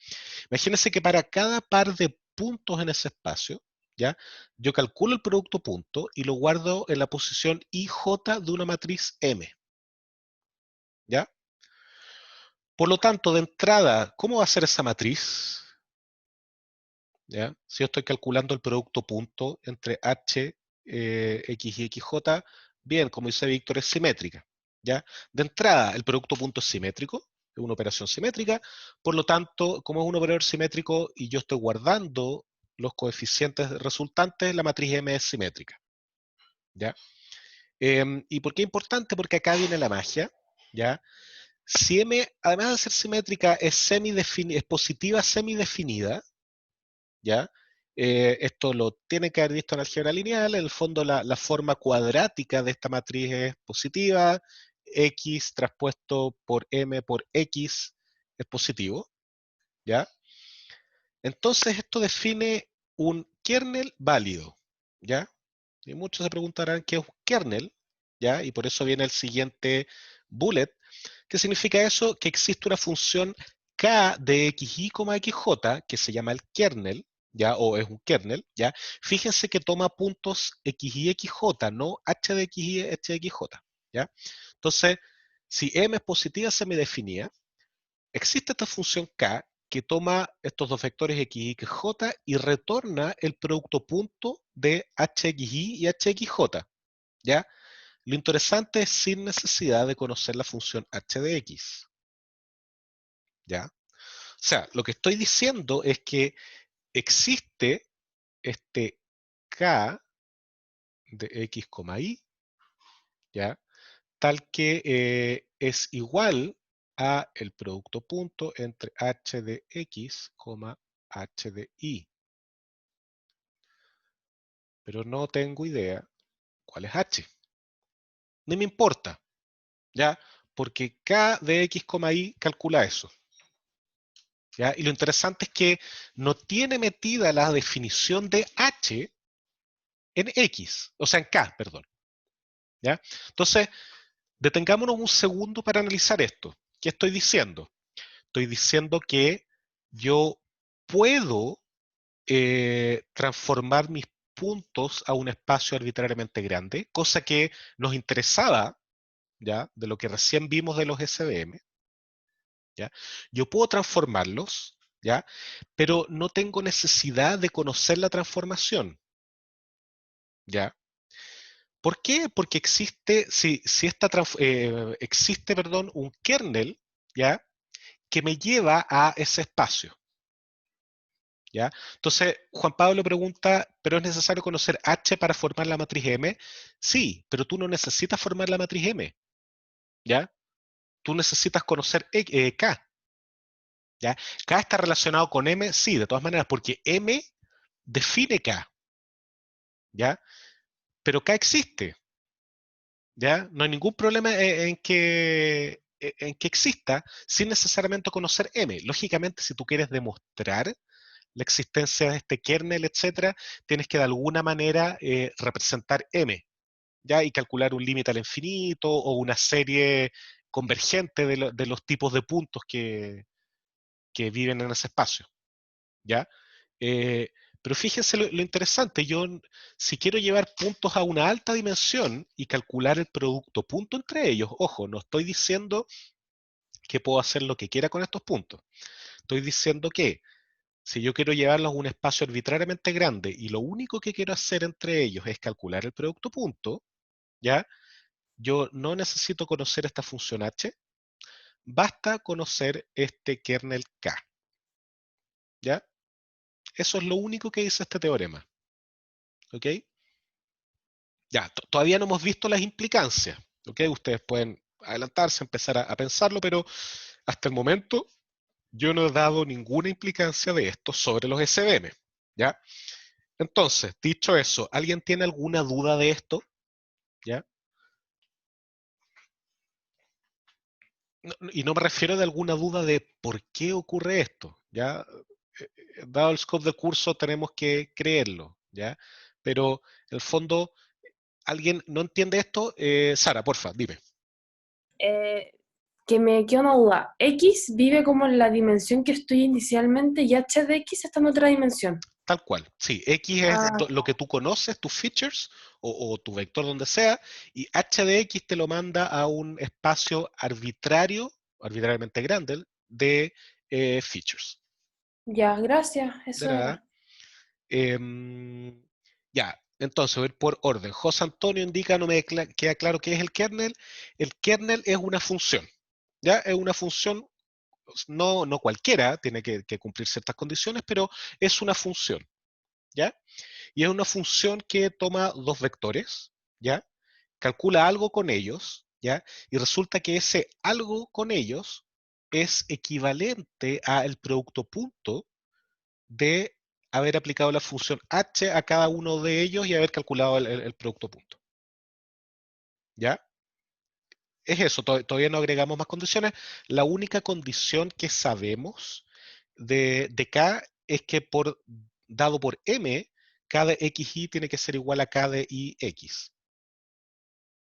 Speaker 1: Imagínense que para cada par de puntos en ese espacio, ¿ya? Yo calculo el producto punto y lo guardo en la posición IJ de una matriz M, ¿ya? Por lo tanto, de entrada, ¿cómo va a ser esa matriz? ¿Ya? Si yo estoy calculando el producto punto entre H, X y XJ, bien, como dice Víctor, es simétrica, ¿ya? De entrada, el producto punto es simétrico, es una operación simétrica, por lo tanto, como es un operador simétrico y yo estoy guardando los coeficientes resultantes, la matriz M es simétrica, ¿ya? ¿Y por qué es importante? Porque acá viene la magia, ¿ya? Si M, además de ser simétrica, es positiva semidefinida, ¿ya? Esto lo tienen que haber visto en álgebra lineal, en el fondo la forma cuadrática de esta matriz es positiva, x traspuesto por m por x es positivo, ¿ya? Entonces esto define un kernel válido, ¿ya? Y muchos se preguntarán qué es un kernel, ¿ya? Y por eso viene el siguiente bullet. ¿Qué significa eso? Que existe una función k de xy, xj, que se llama el kernel, ¿ya? O es un kernel, ¿ya? Fíjense que toma puntos xy, xj, no h de xy, h de xj, ¿ya? Entonces, si m es positiva semidefinida, existe esta función k que toma estos dos vectores x y xj y retorna el producto punto de hxy y hxj, ¿ya? Lo interesante es sin necesidad de conocer la función h de x, ¿ya? O sea, lo que estoy diciendo es que existe este k de x, y, ¿ya? Tal que es igual a el producto punto entre h de x, h de y. Pero no tengo idea cuál es h. Ni me importa, ¿ya? Porque k de x, y calcula eso. ¿Ya? Y lo interesante es que no tiene metida la definición de h en x, o sea, en k, perdón. ¿Ya? Entonces, detengámonos un segundo para analizar esto. ¿Qué estoy diciendo? Estoy diciendo que yo puedo transformar mis puntos a un espacio arbitrariamente grande, cosa que nos interesaba, ¿ya? De lo que recién vimos de los SVM, ¿ya? Yo puedo transformarlos, ¿ya? Pero no tengo necesidad de conocer la transformación, ¿ya? ¿Por qué? Porque existe, si existe, perdón, un kernel, ¿ya? Que me lleva a ese espacio, ¿ya? Entonces, Juan Pablo pregunta, ¿pero es necesario conocer H para formar la matriz M? Sí, pero tú no necesitas formar la matriz M, ¿ya? Tú necesitas conocer K, ¿ya? K está relacionado con M, sí, de todas maneras, porque M define K, ¿ya? Pero K existe, ¿ya? No hay ningún problema en que exista sin necesariamente conocer M. Lógicamente, si tú quieres demostrar la existencia de este kernel, etcétera, tienes que de alguna manera representar M, ¿ya? Y calcular un límite al infinito o una serie convergente de los tipos de puntos que viven en ese espacio, ¿ya? Eh, pero fíjense lo interesante, si quiero llevar puntos a una alta dimensión y calcular el producto punto entre ellos, ojo, no estoy diciendo que puedo hacer lo que quiera con estos puntos, estoy diciendo que si yo quiero llevarlos a un espacio arbitrariamente grande y lo único que quiero hacer entre ellos es calcular el producto punto, ¿ya? Yo no necesito conocer esta función h, basta conocer este kernel K, ¿ya? Eso es lo único que dice este teorema, ¿ok? Ya, todavía no hemos visto las implicancias, ¿ok? Ustedes pueden adelantarse, empezar a pensarlo, pero hasta el momento yo no he dado ninguna implicancia de esto sobre los SVM, ¿ya? Entonces, dicho eso, ¿alguien tiene alguna duda de esto? ¿Ya? Y no me refiero de alguna duda de por qué ocurre esto, ¿ya? Dado el scope del curso tenemos que creerlo, ¿ya? Pero en el fondo, ¿alguien no entiende esto? Sara, porfa, dime.
Speaker 2: Eh, que me queda una duda. X vive como en la dimensión que estoy inicialmente y h de x está en otra dimensión.
Speaker 1: Tal cual, sí. X es
Speaker 2: Ah,
Speaker 1: lo que tú conoces, tus features, o tu vector donde sea, y h de x te lo manda a un espacio arbitrario, arbitrariamente grande, de features.
Speaker 2: ya, gracias,
Speaker 1: De
Speaker 2: eso
Speaker 1: nada.
Speaker 2: era.
Speaker 1: Ya, entonces, voy a ir por orden. José Antonio indica, no me queda claro qué es el kernel. El kernel es una función, ¿ya? Es una función, no cualquiera, tiene que cumplir ciertas condiciones, pero es una función, ¿ya? Y es una función que toma dos vectores, ¿ya? Calcula algo con ellos, ¿ya? Y resulta que ese algo con ellos es equivalente al producto punto de haber aplicado la función h a cada uno de ellos y haber calculado el producto punto. ¿Ya? Es eso, todavía no agregamos más condiciones. La única condición que sabemos de K es que dado por M, K de xy tiene que ser igual a K de ix.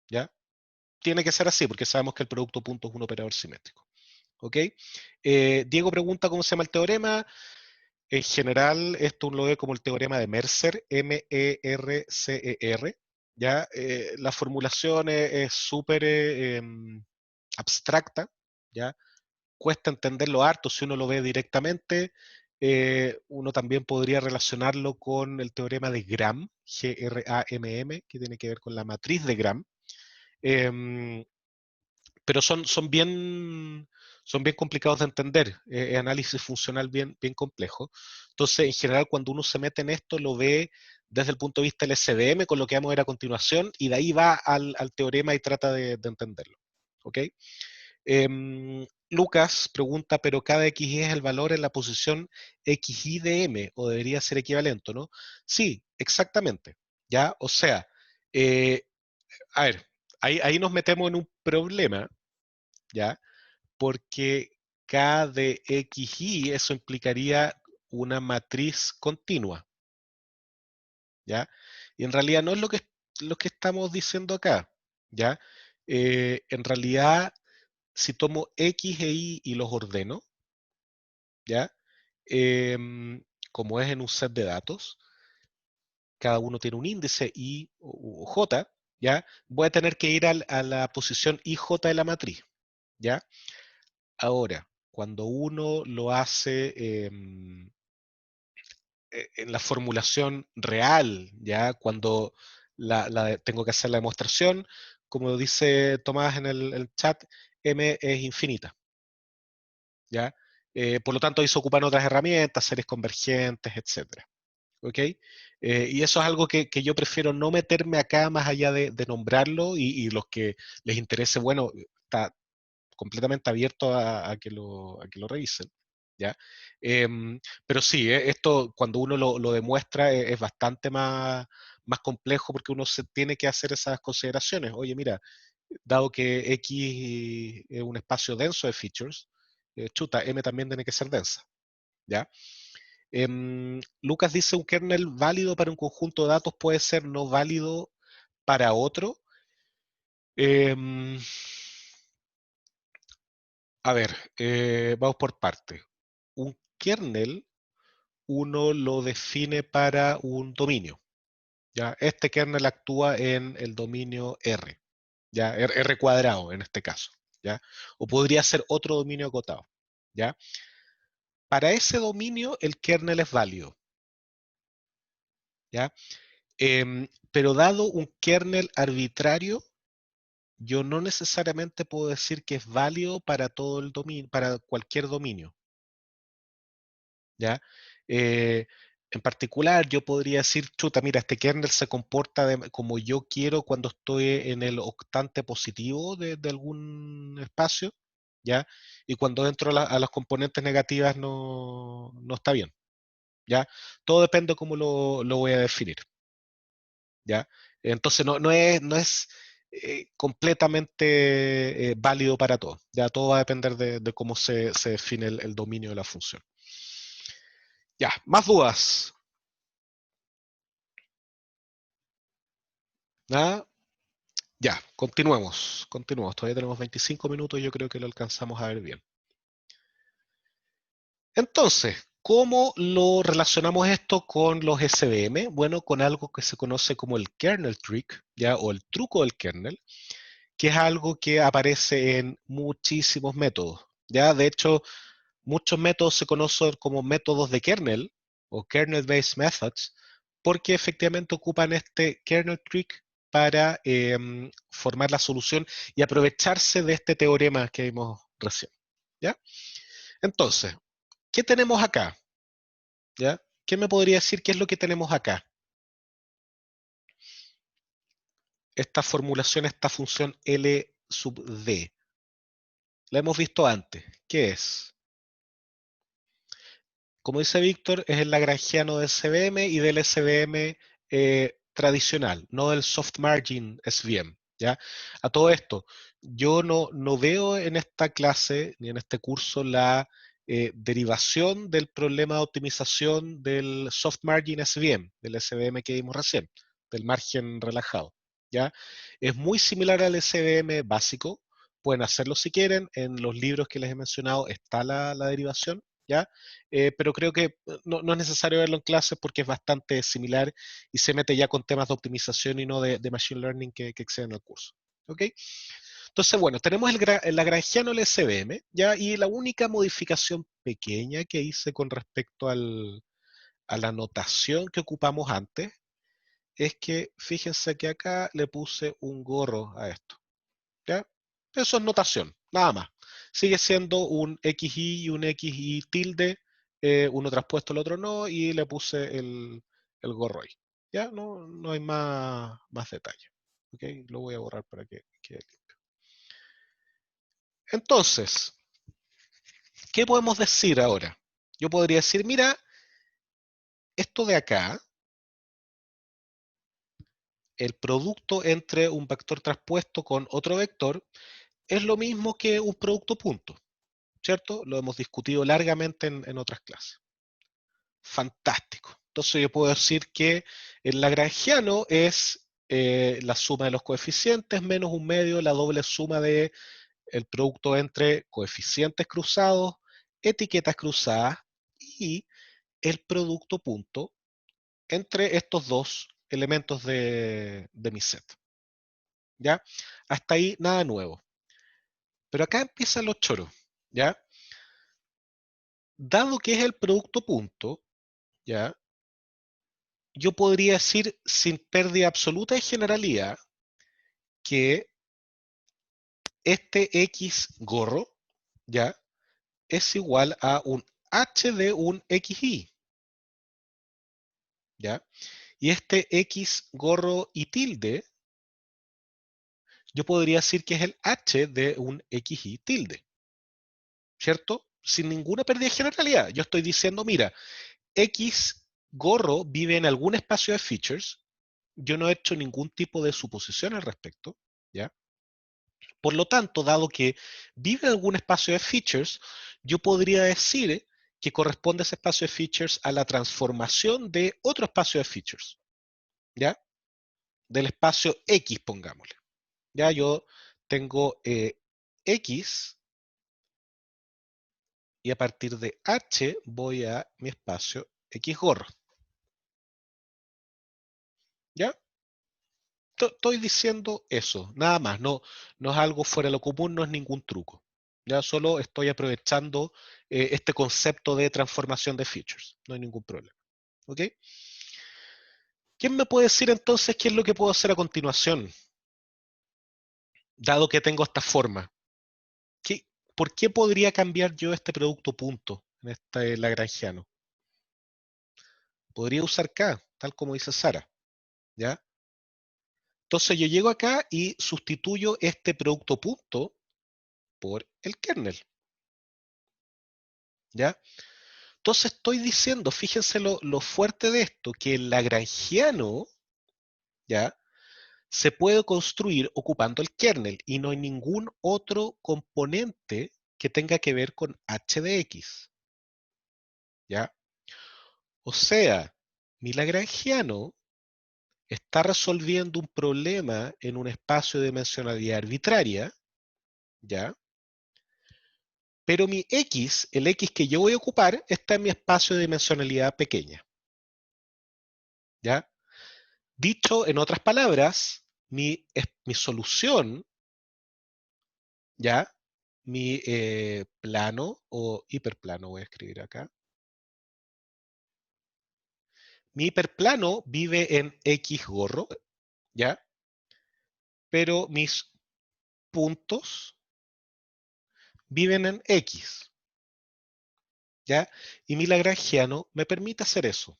Speaker 1: ¿Ya? Tiene que ser así porque sabemos que el producto punto es un operador simétrico. ¿Ok? Diego pregunta cómo se llama el teorema. En general, esto uno lo ve como el teorema de Mercer, M-E-R-C-E-R. ¿Ya? La formulación es súper abstracta, ¿ya? Cuesta entenderlo harto si uno lo ve directamente. Uno también podría relacionarlo con el teorema de Gram, G-R-A-M-M, que tiene que ver con la matriz de Gram. Em, pero son bien complicados de entender, análisis funcional bien complejo. Entonces, en general, cuando uno se mete en esto, lo ve desde el punto de vista del SVM, con lo que vamos a ver a continuación, y de ahí va al teorema y trata de entenderlo. ¿Ok? Lucas pregunta, pero cada xy es el valor en la posición xy de m, o debería ser equivalente, ¿no? Sí, exactamente. ¿Ya? O sea, eh, a ver, ahí nos metemos en un problema, ¿ya? Porque K de xy, eso implicaría una matriz continua, ¿ya? Y en realidad no es lo que estamos diciendo acá, ¿ya? En realidad, si tomo x e y y los ordeno, ¿ya? Como es en un set de datos, cada uno tiene un índice y o j, ¿ya? Voy a tener que ir a la posición ij de la matriz, ¿ya? Ahora, cuando uno lo hace en la formulación real, ¿ya? Cuando tengo que hacer la demostración, como dice Tomás en el chat, M es infinita, ¿ya? Por lo tanto, ahí se ocupan otras herramientas, series convergentes, etcétera. ¿Ok? Y eso es algo que yo prefiero no meterme acá más allá de nombrarlo y los que les interese, bueno, está completamente abierto a que lo revisen. ¿ya? Pero sí, esto cuando uno lo demuestra es bastante más complejo porque uno se tiene que hacer esas consideraciones. Oye, mira, dado que X es un espacio denso de features, chuta, M también tiene que ser densa, ¿ya? Lucas dice un kernel válido para un conjunto de datos puede ser no válido para otro. Em, a ver, vamos por parte. Un kernel uno lo define para un dominio. ¿Ya? Este kernel actúa en el dominio R, ¿ya? R cuadrado en este caso, ¿ya? O podría ser otro dominio acotado, ¿ya? Para ese dominio el kernel es válido, ¿ya? Pero dado un kernel arbitrario, yo no necesariamente puedo decir que es válido para todo el dominio, para cualquier dominio, ¿ya? Eh, en particular, yo podría decir, chuta, mira, este kernel se comporta como yo quiero cuando estoy en el octante positivo de algún espacio, ¿ya? Y cuando entro a las componentes negativas no está bien, ¿ya? Todo depende de cómo lo voy a definir, ¿ya? Entonces no es completamente válido para todo, ¿ya? Todo va a depender de cómo se define el dominio de la función. Ya, más dudas. ¿Nada? Ya, continuemos. Todavía tenemos 25 minutos y yo creo que lo alcanzamos a ver bien. Entonces, ¿cómo lo relacionamos esto con los SVM? Bueno, con algo que se conoce como el kernel trick, ¿ya? O el truco del kernel, que es algo que aparece en muchísimos métodos, ¿ya? De hecho, muchos métodos se conocen como métodos de kernel o kernel-based methods, porque efectivamente ocupan este kernel trick para formar la solución y aprovecharse de este teorema que vimos recién. ¿Ya? Entonces, ¿qué tenemos acá? ¿Ya? ¿Quién me podría decir qué es lo que tenemos acá? Esta formulación, esta función L sub D. La hemos visto antes. ¿Qué es? Como dice Víctor, es el lagrangiano del SVM y del SVM tradicional, no del soft margin SVM. ¿Ya? A todo esto, yo no veo en esta clase ni en este curso la derivación del problema de optimización del soft margin SVM, del SVM que vimos recién, del margen relajado. ¿Ya? Es muy similar al SVM básico, pueden hacerlo si quieren, en los libros que les he mencionado está la derivación, ¿ya? Pero creo que no es necesario verlo en clases porque es bastante similar y se mete ya con temas de optimización y no de machine learning que exceden el curso. ¿Ok? Entonces, bueno, tenemos el lagrangiano LSVM, ¿ya? Y la única modificación pequeña que hice con respecto a la notación que ocupamos antes es que fíjense que acá le puse un gorro a esto, ¿ya? Eso es notación, nada más. Sigue siendo un XY y un XY tilde, uno traspuesto, el otro no, y le puse el gorro ahí. Ya no hay más detalle. ¿Ok? Lo voy a borrar para que quede limpio. Entonces, ¿qué podemos decir ahora? Yo podría decir, mira, esto de acá, el producto entre un vector traspuesto con otro vector, es lo mismo que un producto punto, ¿cierto? Lo hemos discutido largamente en otras clases. Fantástico. Entonces yo puedo decir que el lagrangiano es la suma de los coeficientes menos un medio, la doble suma de el producto entre coeficientes cruzados, etiquetas cruzadas y el producto punto entre estos dos elementos de mi set. ¿Ya? Hasta ahí nada nuevo. Pero acá empiezan los choros. ¿Ya? Dado que es el producto punto, ¿ya? Yo podría decir sin pérdida absoluta de generalidad que este X gorro, ¿ya? Es igual a un H de un XY, ¿ya? Y este X gorro y tilde, yo podría decir que es el H de un XY tilde, ¿cierto? sin ninguna pérdida de generalidad. Yo estoy diciendo, mira, X gorro vive en algún espacio de features. Yo no he hecho ningún tipo de suposición al respecto, ¿ya? Por lo tanto, dado que vive en algún espacio de features, yo podría decir que corresponde ese espacio de features a la transformación de otro espacio de features, ¿ya? Del espacio X, pongámosle. Ya yo tengo X y a partir de H voy a mi espacio X gorro. ¿Ya? Estoy diciendo eso, nada más, no es algo fuera de lo común, no es ningún truco. Ya solo estoy aprovechando este concepto de transformación de features, no hay ningún problema. ¿Ok? ¿Quién me puede decir entonces qué es lo que puedo hacer a continuación? Dado que tengo esta forma, ¿por qué podría cambiar yo este producto punto en este lagrangiano? Podría usar K, tal como dice Sara, ¿ya? Entonces yo llego acá y sustituyo este producto punto por el kernel, ¿ya? Entonces estoy diciendo, fíjense lo fuerte de esto, que el lagrangiano, ¿ya? Se puede construir ocupando el kernel y no hay ningún otro componente que tenga que ver con h de x, ¿ya? O sea, mi lagrangiano está resolviendo un problema en un espacio de dimensionalidad arbitraria, ¿ya? Pero mi x, el x que yo voy a ocupar, está en mi espacio de dimensionalidad pequeña, ¿ya? Dicho en otras palabras, mi solución, ¿ya? Mi plano o hiperplano, voy a escribir acá. Mi hiperplano vive en X gorro, ¿ya? Pero mis puntos viven en X, ¿ya? Y mi lagrangiano me permite hacer eso.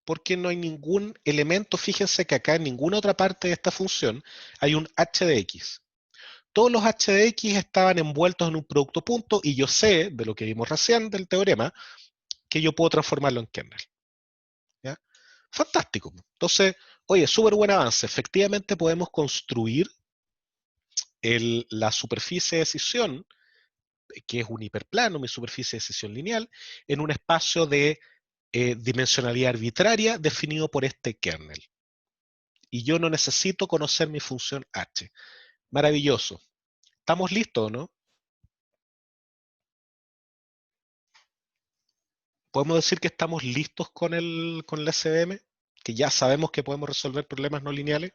Speaker 1: Porque no hay ningún elemento, fíjense que acá en ninguna otra parte de esta función hay un h de x. Todos los h de x estaban envueltos en un producto punto y yo sé, de lo que vimos recién del teorema, que yo puedo transformarlo en kernel. ¿Ya? Fantástico. Entonces, oye, súper buen avance. Efectivamente podemos construir la superficie de decisión, que es un hiperplano, mi superficie de decisión lineal, en un espacio de dimensionalidad arbitraria definido por este kernel. Y yo no necesito conocer mi función h. Maravilloso. ¿Estamos listos, no? ¿Podemos decir que estamos listos con el SVM? ¿Que ya sabemos que podemos resolver problemas no lineales?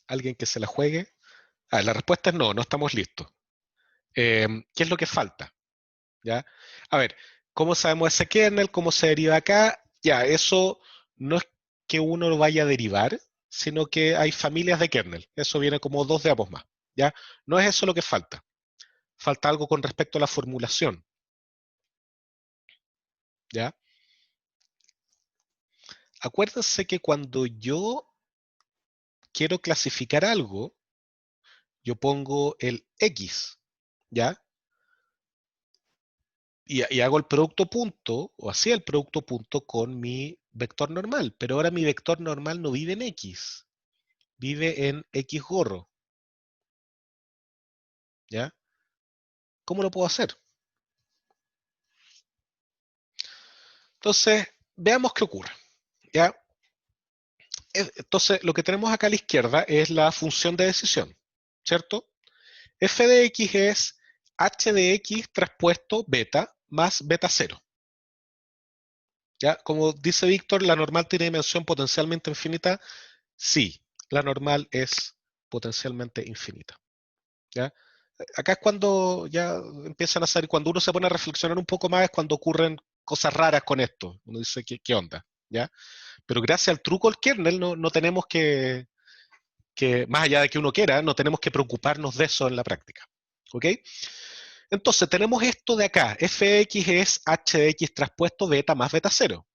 Speaker 1: ¿Alguien que se la juegue? La respuesta es no, no estamos listos. ¿Qué es lo que falta? ¿Ya? A ver, ¿cómo sabemos ese kernel? ¿Cómo se deriva acá? Ya, eso no es que uno lo vaya a derivar, sino que hay familias de kernel. Eso viene como 2 de ambos más. ¿Ya? No es eso lo que falta. Falta algo con respecto a la formulación. ¿Ya? Acuérdense que cuando yo quiero clasificar algo, yo pongo el X, ¿ya? Y hago el producto punto, o hacía el producto punto con mi vector normal, pero ahora mi vector normal no vive en X, vive en X gorro, ¿ya? ¿Cómo lo puedo hacer? Entonces, veamos qué ocurre, ¿ya? Entonces, lo que tenemos acá a la izquierda es la función de decisión, ¿cierto? F de X es H de X traspuesto beta más beta 0. ¿Ya? Como dice Víctor, la normal tiene dimensión potencialmente infinita. Sí, la normal es potencialmente infinita. ¿Ya? Acá es cuando ya empiezan a salir, cuando uno se pone a reflexionar un poco más, es cuando ocurren cosas raras con esto. Uno dice, ¿qué onda? ¿Ya? Pero gracias al truco del kernel no tenemos más allá de que uno quiera, no tenemos que preocuparnos de eso en la práctica. ¿Ok? Entonces tenemos esto de acá, fx es h de x traspuesto beta más beta 0.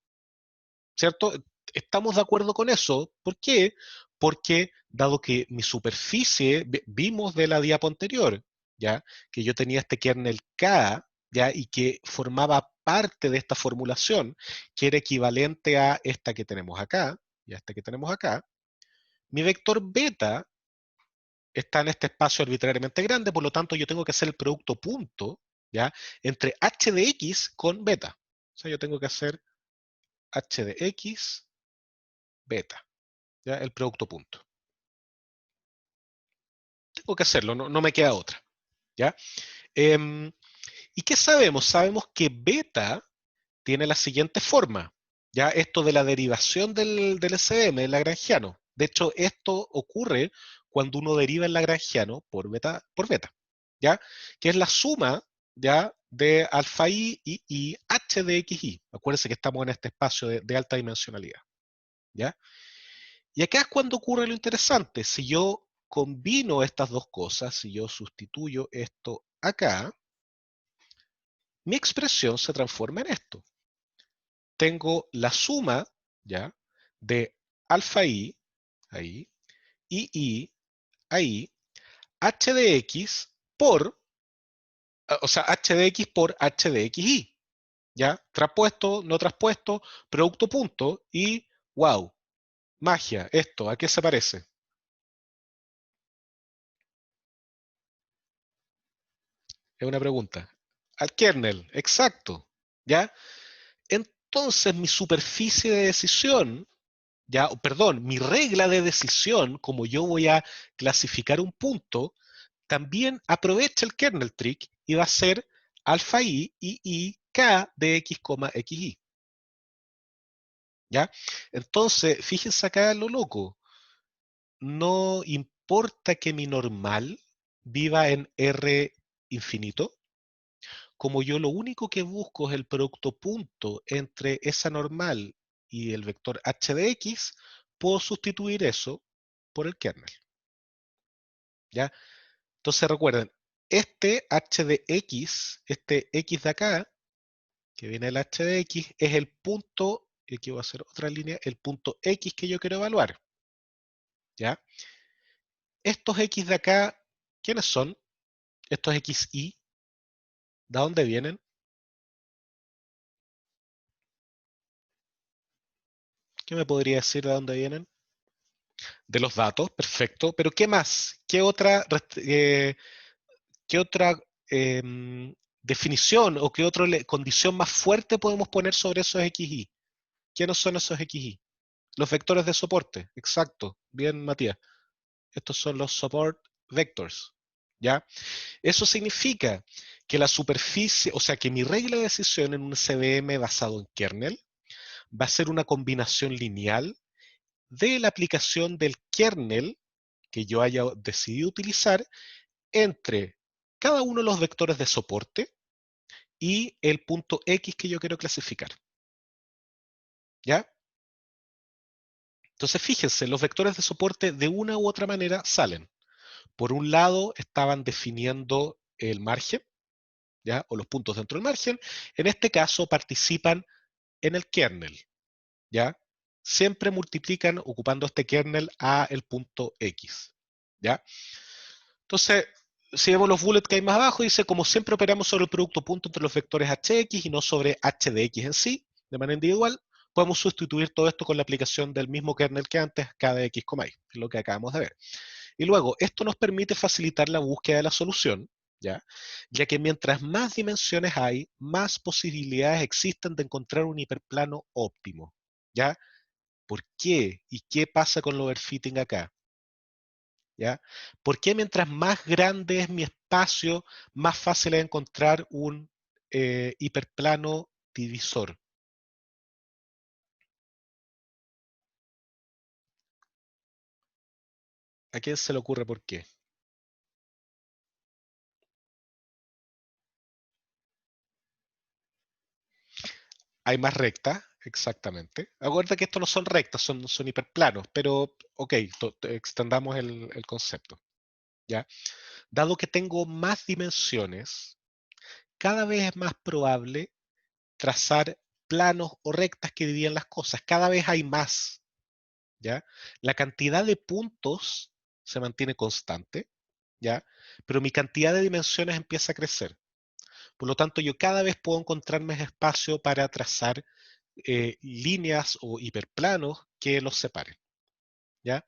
Speaker 1: ¿Cierto? Estamos de acuerdo con eso. ¿Por qué? porque dado que mi superficie, vimos de la diapo anterior, ¿ya? Que yo tenía este kernel K, ¿ya? Y que formaba parte de esta formulación, que era equivalente a esta que tenemos acá, y a esta que tenemos acá. Mi vector beta está en este espacio arbitrariamente grande, por lo tanto yo tengo que hacer el producto punto, ¿ya? Entre h de x con beta. O sea, yo tengo que hacer h de x beta, ¿ya? El producto punto. Tengo que hacerlo, no me queda otra, ¿ya? ¿Y qué sabemos? Sabemos que beta tiene la siguiente forma, ¿ya? Esto de la derivación del SVM, del lagrangiano. De hecho, esto ocurre cuando uno deriva el lagrangiano por beta, ¿ya? Que es la suma, ¿ya? De alfa y h de xi. Acuérdense que estamos en este espacio de alta dimensionalidad, ¿ya? Y acá es cuando ocurre lo interesante. Si yo combino estas dos cosas, si yo sustituyo esto acá, mi expresión se transforma en esto. Tengo la suma, ¿ya? De alfa i, ahí, y ahí, h de x por, o sea, h de x por h de xy, ¿ya? Traspuesto, no traspuesto, producto punto, y wow, magia, esto, ¿a qué se parece? Es una pregunta. Al kernel, exacto, ¿ya? Entonces mi superficie de decisión, ya, perdón, mi regla de decisión, como yo voy a clasificar un punto, también aprovecha el kernel trick y va a ser alfa y k de x, xy. ¿Ya? Entonces, fíjense acá lo loco. No importa que mi normal viva en R infinito, como yo lo único que busco es el producto punto entre esa normal y el vector h de x, puedo sustituir eso por el kernel. ¿Ya? Entonces recuerden, este h de x, este x de acá, que viene el h de x, es el punto, y aquí voy a hacer otra línea, el punto x que yo quiero evaluar. ¿Ya? Estos x de acá, ¿quiénes son? Estos xy, ¿de dónde vienen? ¿Qué me podría decir de dónde vienen? De los datos, perfecto. Pero ¿qué más? ¿Qué otra definición o qué otra condición más fuerte podemos poner sobre esos xy? ¿Quiénes son esos xy? Los vectores de soporte, exacto. Bien, Matías. Estos son los support vectors. ¿Ya? Eso significa que la superficie, o sea, que mi regla de decisión en un CVM basado en kernel va a ser una combinación lineal de la aplicación del kernel que yo haya decidido utilizar entre cada uno de los vectores de soporte y el punto X que yo quiero clasificar. ¿Ya? Entonces, fíjense, los vectores de soporte de una u otra manera salen. Por un lado, estaban definiendo el margen, ¿ya? O los puntos dentro del margen. En este caso, participan en el kernel, ¿ya? Siempre multiplican ocupando este kernel a el punto X, ¿ya? Entonces, si vemos los bullets que hay más abajo, dice, como siempre operamos sobre el producto punto entre los vectores hx y no sobre h de x en sí, de manera individual, podemos sustituir todo esto con la aplicación del mismo kernel que antes, k de x, y, es lo que acabamos de ver. Y luego, esto nos permite facilitar la búsqueda de la solución, ¿ya? Ya que mientras más dimensiones hay, más posibilidades existen de encontrar un hiperplano óptimo, ¿ya? ¿Por qué? ¿Y qué pasa con el overfitting acá? ¿Ya? ¿Por qué mientras más grande es mi espacio, más fácil es encontrar un hiperplano divisor? ¿A quién se le ocurre por qué? Hay más rectas, exactamente. Acuérdate que estos no son rectas, son hiperplanos, pero ok, extendamos el concepto. ¿Ya? Dado que tengo más dimensiones, cada vez es más probable trazar planos o rectas que dividen las cosas. Cada vez hay más. ¿ya? La cantidad de puntos se mantiene constante, ¿ya? Pero mi cantidad de dimensiones empieza a crecer. Por lo tanto, yo cada vez puedo encontrarme espacio para trazar líneas o hiperplanos que los separen, ¿ya?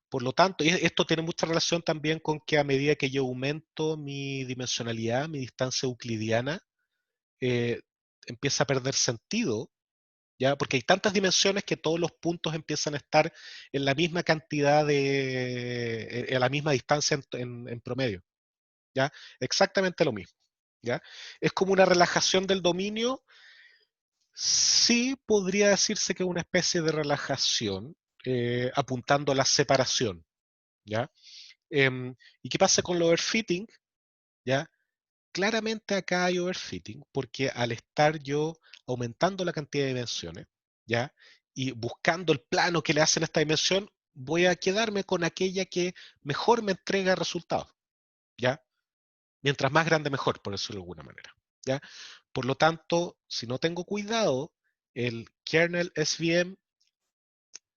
Speaker 1: Por lo tanto, y esto tiene mucha relación también con que a medida que yo aumento mi dimensionalidad, mi distancia euclidiana, eh, empieza a perder sentido, ¿ya? Porque hay tantas dimensiones que todos los puntos empiezan a estar en la misma cantidad a la misma distancia en promedio, ¿ya? Exactamente lo mismo, ¿ya? Es como una relajación del dominio. Sí, podría decirse que es una especie de relajación, apuntando a la separación, ¿ya? ¿Y qué pasa con el overfitting? ¿Ya? Claramente acá hay overfitting, porque al estar yo aumentando la cantidad de dimensiones, ¿ya? Y buscando el plano que le hacen a esta dimensión, voy a quedarme con aquella que mejor me entrega resultados, ¿ya? Mientras más grande, mejor, por decirlo de alguna manera, ¿ya? Por lo tanto, si no tengo cuidado, el kernel SVM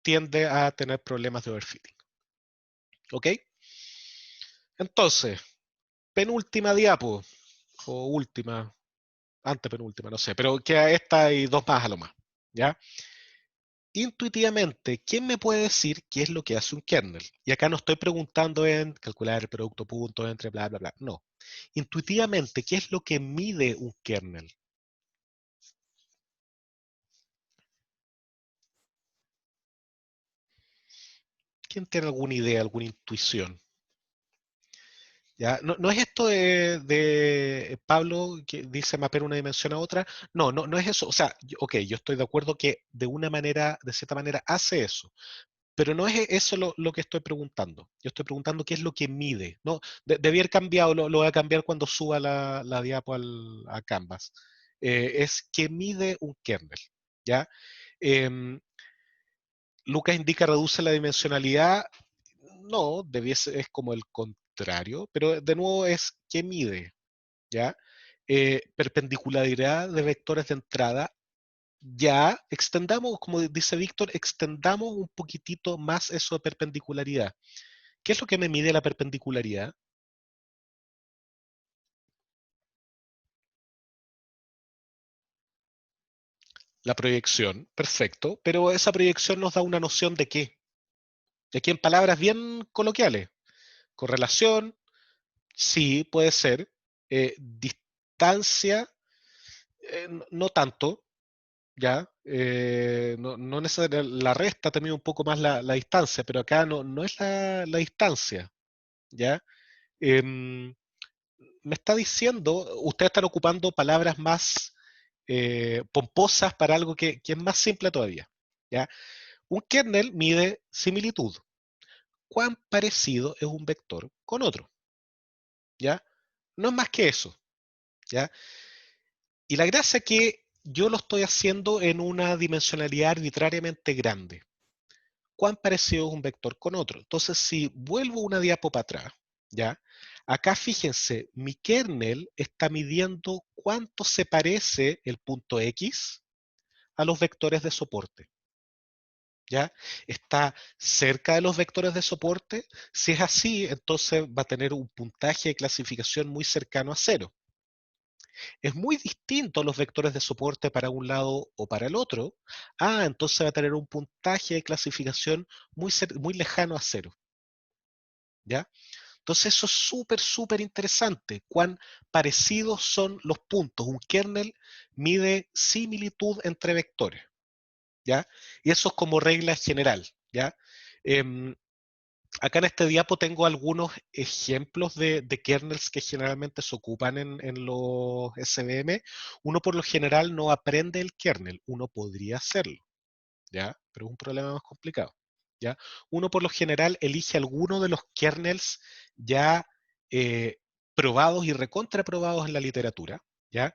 Speaker 1: tiende a tener problemas de overfitting, ¿ok? Entonces, penúltima diapo, o última, antepenúltima, no sé, pero queda esta y dos más a lo más, ¿ya? Intuitivamente, ¿quién me puede decir qué es lo que hace un kernel? Y acá no estoy preguntando en calcular el producto punto entre bla, bla, bla, no. Intuitivamente, ¿qué es lo que mide un kernel? ¿Quién tiene alguna idea, alguna intuición? ¿Ya? No, no es esto de Pablo que dice mapear una dimensión a otra. No, no, no es eso. O sea, ok, yo estoy de acuerdo que de una manera, de cierta manera, hace eso. Pero no es eso lo que estoy preguntando. Yo estoy preguntando qué es lo que mide. No, debí haber cambiado, lo voy a cambiar cuando suba la diapo a Canvas. Es qué mide un kernel. ¿Ya? Em, Lucas indica reduce la dimensionalidad. No, debiese, es como el contrario, pero de nuevo es qué mide. ¿Ya? Perpendicularidad de vectores de entrada. Ya, extendamos, como dice Víctor, extendamos un poquitito más eso de perpendicularidad. ¿Qué es lo que me mide la perpendicularidad? La proyección, perfecto, pero esa proyección nos da una noción de qué. De aquí en palabras bien coloquiales. Correlación, sí, puede ser. Distancia, no tanto, ¿ya? No necesariamente, la resta también un poco más la distancia, pero acá no es la distancia, ¿ya? Em, Me está diciendo, ustedes están ocupando palabras más pomposas para algo que es más simple todavía. ¿Ya? Un kernel mide similitud. ¿Cuán parecido es un vector con otro? ¿Ya? No es más que eso. ¿Ya? Y la gracia es que yo lo estoy haciendo en una dimensionalidad arbitrariamente grande. ¿Cuán parecido es un vector con otro? Entonces, si vuelvo una diapo para atrás, ¿ya? Acá fíjense, mi kernel está midiendo cuánto se parece el punto X a los vectores de soporte, ¿ya? Está cerca de los vectores de soporte. Si es así, entonces va a tener un puntaje de clasificación muy cercano a cero. Es muy distinto a los vectores de soporte para un lado o para el otro. Entonces va a tener un puntaje de clasificación muy lejano a cero, ¿ya? Entonces eso es súper, súper interesante. Cuán parecidos son los puntos. Un kernel mide similitud entre vectores, ¿ya? Y eso es como regla general, ¿ya? Em, Acá en este diapo tengo algunos ejemplos de kernels que generalmente se ocupan en los SVM. Uno por lo general no aprende el kernel, uno podría hacerlo, ¿ya? Pero es un problema más complicado, ¿ya? Uno por lo general elige alguno de los kernels ya eh, probados y recontraprobados en la literatura, ¿ya?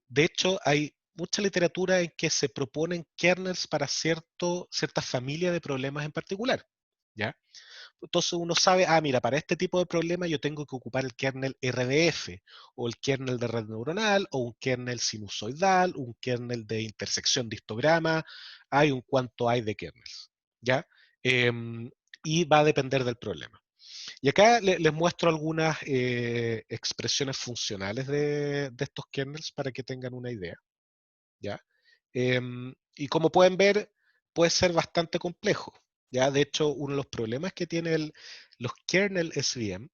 Speaker 1: De hecho, hay mucha literatura en que se proponen kernels para cierta familia de problemas en particular, ¿ya? Entonces uno sabe, mira, para este tipo de problema yo tengo que ocupar el kernel RDF, o el kernel de red neuronal, o un kernel sinusoidal, un kernel de intersección de histograma, hay un cuanto hay de kernels, ¿ya? y va a depender del problema. Y acá les muestro algunas expresiones funcionales de estos kernels para que tengan una idea, ¿ya? Y como pueden ver, puede ser bastante complejo, ¿ya? De hecho, uno de los problemas que tienen los kernel SVM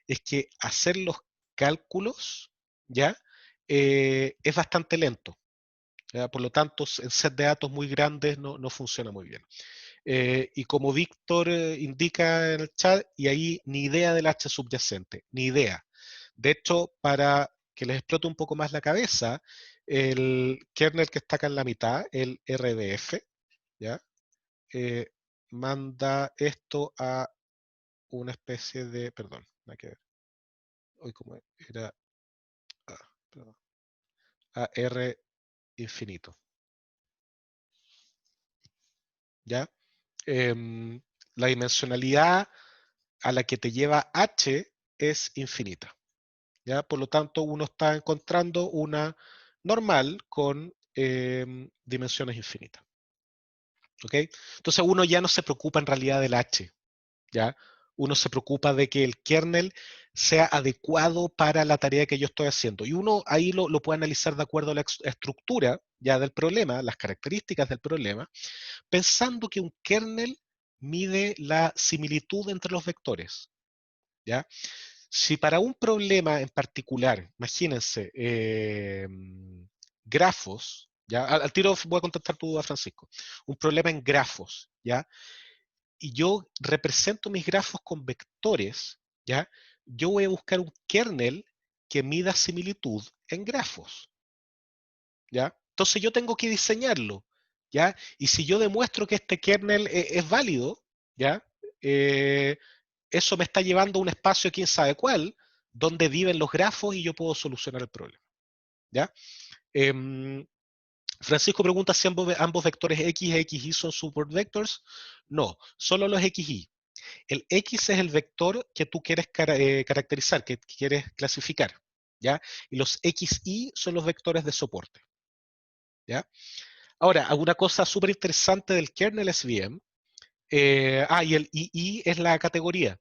Speaker 1: es que hacer los cálculos, ¿ya? Es bastante lento, ¿ya? Por lo tanto, en set de datos muy grandes no funciona muy bien. Y como Víctor indica en el chat, y ahí ni idea del H subyacente, ni idea. De hecho, para que les explote un poco más la cabeza, el kernel que está acá en la mitad, el RDF, ¿ya? Manda esto a una especie de, perdón, nada que ver. Hoy como era, perdón, a R infinito, ¿ya? La dimensionalidad a la que te lleva H es infinita, ¿ya? Por lo tanto, uno está encontrando una normal con dimensiones infinitas, ¿ok? Entonces uno ya no se preocupa en realidad del H, ¿ya? Uno se preocupa de que el kernel sea adecuado para la tarea que yo estoy haciendo. Y uno ahí lo puede analizar de acuerdo a la estructura ya del problema, las características del problema, pensando que un kernel mide la similitud entre los vectores, ¿ya? Si para un problema en particular, imagínense, grafos, ¿ya? Al tiro voy a contestar tu duda, Francisco. Un problema en grafos, ¿ya? Y yo represento mis grafos con vectores, ¿ya? Yo voy a buscar un kernel que mida similitud en grafos, ¿ya? Entonces yo tengo que diseñarlo, ¿ya? Y si yo demuestro que este kernel es válido, ¿ya? Eh, eso me está llevando a un espacio, quién sabe cuál, donde viven los grafos y yo puedo solucionar el problema, ¿ya? Francisco pregunta si ambos vectores X e XY son support vectors. No, solo los XY. El X es el vector que tú quieres caracterizar, que quieres clasificar, ¿ya? Y los XY son los vectores de soporte, ¿ya? Ahora, alguna cosa súper interesante del kernel SVM, y el II es la categoría,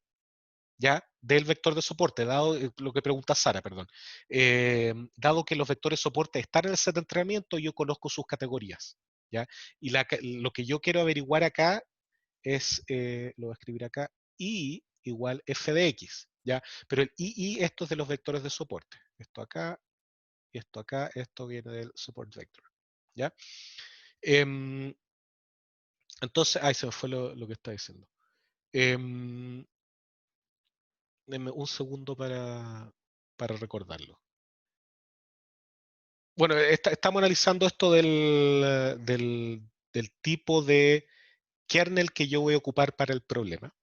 Speaker 1: ¿ya? Del vector de soporte, dado lo que pregunta Sara, perdón. Dado que los vectores de soporte están en el set de entrenamiento, yo conozco sus categorías, ¿ya? Y lo que yo quiero averiguar acá es, lo voy a escribir acá, I igual f de x, ¿ya? Pero el II, esto es de los vectores de soporte. Esto acá, esto viene del support vector, ¿ya? Entonces, se me fue lo que está diciendo. Denme un segundo para recordarlo. Bueno, estamos analizando esto del tipo de kernel que yo voy a ocupar para el problema,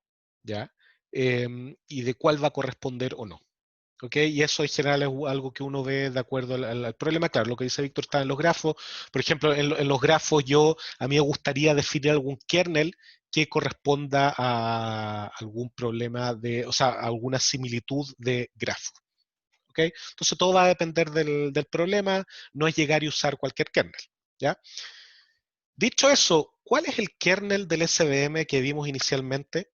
Speaker 1: ¿ya? Y de cuál va a corresponder o no. ¿Ok? Y eso en general es algo que uno ve de acuerdo al problema. Claro, lo que dice Víctor está en los grafos. Por ejemplo, en los grafos a mí me gustaría definir algún kernel que corresponda a algún problema o sea, a alguna similitud de grafo. ¿Ok? Entonces todo va a depender del problema, no es llegar y usar cualquier kernel, ¿ya? Dicho eso, ¿cuál es el kernel del SVM que vimos inicialmente?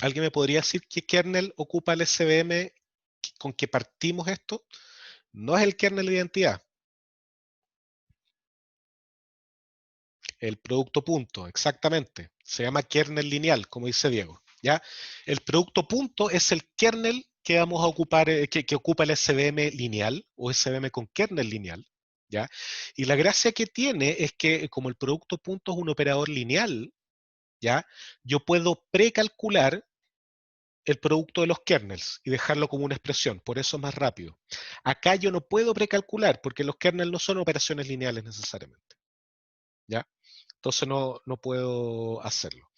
Speaker 1: ¿Alguien me podría decir qué kernel ocupa el SVM con que partimos esto? No es el kernel de identidad. El producto punto, exactamente. Se llama kernel lineal, como dice Diego, ¿ya? El producto punto es el kernel que vamos a ocupar, que ocupa el SVM lineal o SVM con kernel lineal, ¿ya? Y la gracia que tiene es que como el producto punto es un operador lineal, ¿ya? Yo puedo precalcular el producto de los kernels y dejarlo como una expresión, por eso es más rápido. Acá yo no puedo precalcular porque los kernels no son operaciones lineales necesariamente, ¿ya? Entonces no puedo hacerlo.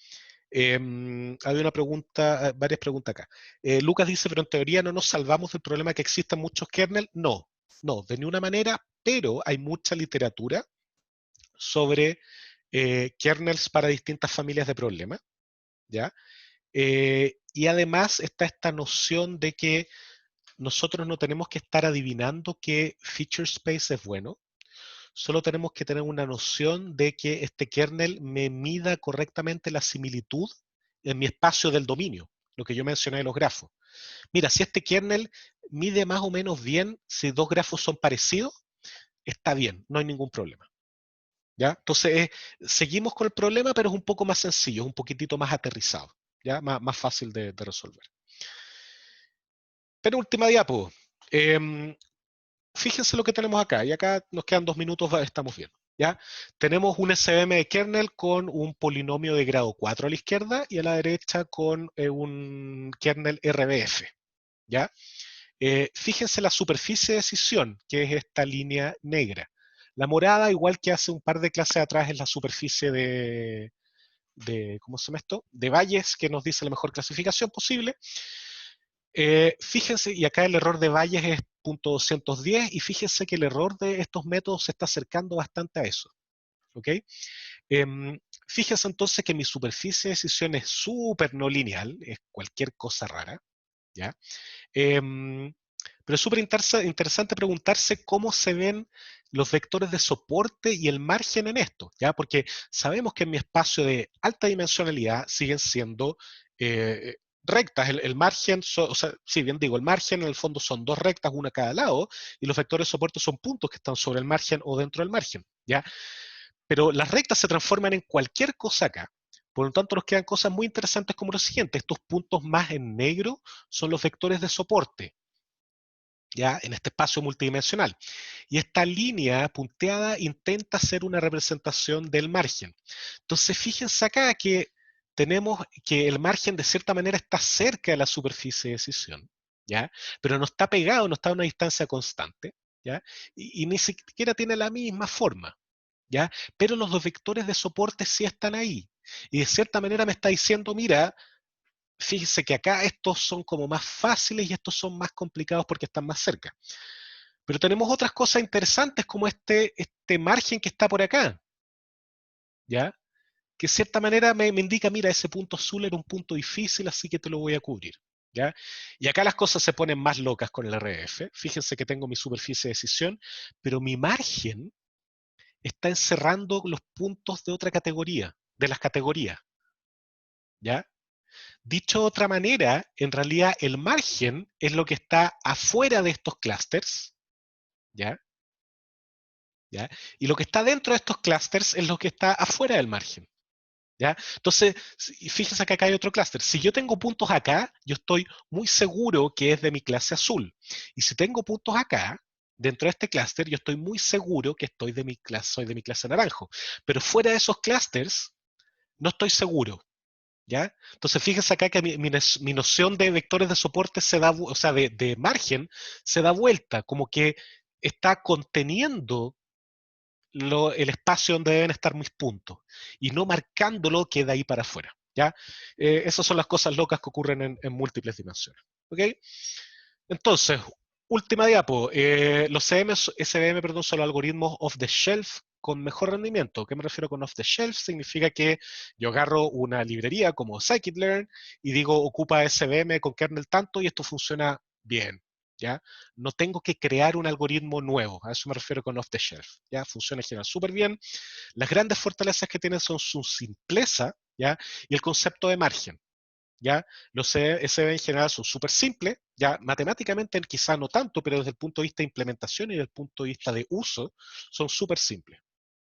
Speaker 1: Hay una pregunta, varias preguntas acá. Lucas dice, pero en teoría no nos salvamos del problema que existan muchos kernels. No, de ninguna manera, pero hay mucha literatura sobre kernels para distintas familias de problemas, ¿ya? Y además está esta noción de que nosotros no tenemos que estar adivinando qué feature space es bueno, solo tenemos que tener una noción de que este kernel me mida correctamente la similitud en mi espacio del dominio, lo que yo mencioné de los grafos. Mira, si este kernel mide más o menos bien, si dos grafos son parecidos, está bien, no hay ningún problema. ¿Ya? Entonces, seguimos con el problema, pero es un poco más sencillo, es un poquitito más aterrizado, ¿ya? Más fácil de resolver. Penúltima diapo. Fíjense lo que tenemos acá, y acá nos quedan 2 minutos, estamos bien. ¿Ya? Tenemos un SVM de kernel con un polinomio de grado 4 a la izquierda y a la derecha con un kernel RBF. ¿Ya? Fíjense la superficie de decisión, que es esta línea negra. La morada, igual que hace un par de clases atrás, es la superficie ¿cómo se llama esto? De Bayes, que nos dice la mejor clasificación posible. Fíjense, y acá el error de Bayes es 0.210, y fíjense que el error de estos métodos se está acercando bastante a eso. ¿Ok? Fíjense entonces que mi superficie de decisión es súper no lineal, es cualquier cosa rara, ¿ya? Pero es súper interesante preguntarse cómo se ven los vectores de soporte y el margen en esto, ¿ya? Porque sabemos que en mi espacio de alta dimensionalidad siguen siendo rectas. El margen, o sea, sí, bien digo, el margen en el fondo son dos rectas, una a cada lado, y los vectores de soporte son puntos que están sobre el margen o dentro del margen, ¿ya? Pero las rectas se transforman en cualquier cosa acá. Por lo tanto, nos quedan cosas muy interesantes como lo siguiente. Estos puntos más en negro son los vectores de soporte, ¿ya? En este espacio multidimensional. Y esta línea punteada intenta hacer una representación del margen. Entonces, fíjense acá que tenemos que el margen de cierta manera está cerca de la superficie de decisión, ¿ya? Pero no está pegado, no está a una distancia constante, ¿ya? Y ni siquiera tiene la misma forma, ¿ya? Pero los dos vectores de soporte sí están ahí. Y de cierta manera me está diciendo, mira, fíjese que acá estos son como más fáciles y estos son más complicados porque están más cerca. Pero tenemos otras cosas interesantes como este margen que está por acá, ¿ya? Que de cierta manera me indica, mira, ese punto azul era un punto difícil, así que te lo voy a cubrir, ¿ya? Y acá las cosas se ponen más locas con el RF. Fíjense que tengo mi superficie de decisión, pero mi margen está encerrando los puntos de otra categoría, de las categorías, ¿ya? Dicho de otra manera, en realidad el margen es lo que está afuera de estos clústeres, ¿ya? ¿Ya? Y lo que está dentro de estos clústeres es lo que está afuera del margen, ¿ya? Entonces, fíjense que acá hay otro clúster. Si yo tengo puntos acá, yo estoy muy seguro que es de mi clase azul. Y si tengo puntos acá, dentro de este clúster, yo estoy muy seguro que soy de mi clase naranjo. Pero fuera de esos clústeres, no estoy seguro. ¿Ya? Entonces, fíjense acá que mi noción de vectores de soporte se da, o sea, de margen, se da vuelta, como que está conteniendo el espacio donde deben estar mis puntos y no marcándolo que de ahí para afuera. ¿Ya? Esas son las cosas locas que ocurren en múltiples dimensiones. ¿Ok? Entonces, última diapo. Los SVM, perdón, son los algoritmos off the shelf con mejor rendimiento. ¿Qué me refiero con off the shelf? Significa que yo agarro una librería como scikit-learn y digo ocupa SVM con kernel tanto y esto funciona bien. ¿Ya? No tengo que crear un algoritmo nuevo, a eso me refiero con off the shelf. ¿Ya? Funciona en general súper bien. Las grandes fortalezas que tienen son su simpleza, ¿ya? Y el concepto de margen. ¿Ya? Los SB en general son súper simples, ya matemáticamente quizá no tanto, pero desde el punto de vista de implementación y desde el punto de vista de uso, son súper simples.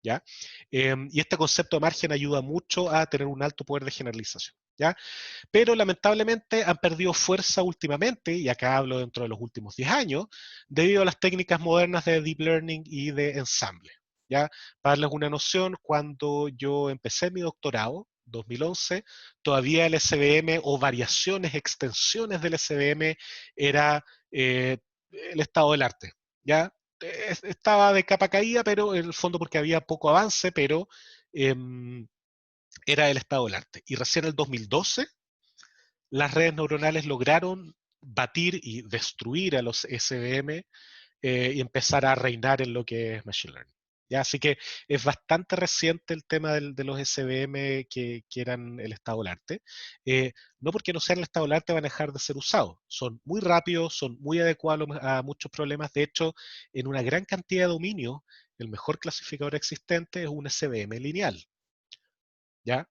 Speaker 1: ¿Ya? Y este concepto de margen ayuda mucho a tener un alto poder de generalización. ¿Ya? Pero lamentablemente han perdido fuerza últimamente, y acá hablo dentro de los últimos 10 años, debido a las técnicas modernas de deep learning y de ensamble. ¿Ya? Para darles una noción, cuando yo empecé mi doctorado, 2011, todavía el SVM o variaciones, extensiones del SVM era el estado del arte. ¿Ya? Estaba de capa caída, pero en el fondo porque había poco avance, pero era el estado del arte. Y recién en el 2012 las redes neuronales lograron batir y destruir a los SVM y empezar a reinar en lo que es Machine Learning. ¿Ya? Así que es bastante reciente el tema de los SVM que eran el estado del arte. No porque no sean el estado del arte van a dejar de ser usados. Son muy rápidos, son muy adecuados a muchos problemas. De hecho, en una gran cantidad de dominios, el mejor clasificador existente es un SVM lineal, ¿ya?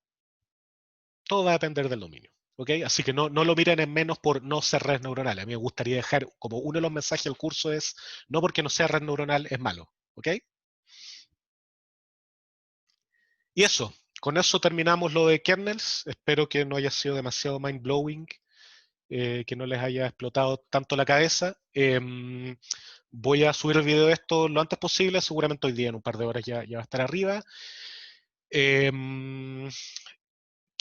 Speaker 1: Todo va a depender del dominio, ¿ok? Así que no lo miren en menos por no ser red neuronal. A mí me gustaría dejar, como uno de los mensajes del curso es, no porque no sea red neuronal es malo, ¿ok? Y eso, con eso terminamos lo de kernels. Espero que no haya sido demasiado mind-blowing, que no les haya explotado tanto la cabeza. Voy a subir el video de esto lo antes posible, seguramente hoy día en un par de horas ya va a estar arriba. ¿Qué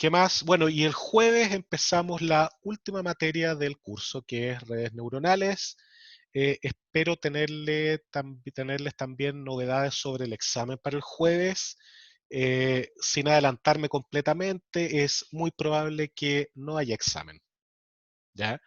Speaker 1: más? Bueno, y el jueves empezamos la última materia del curso, que es redes neuronales. Espero tenerles también novedades sobre el examen para el jueves. Sin adelantarme completamente, es muy probable que no haya examen, ¿ya?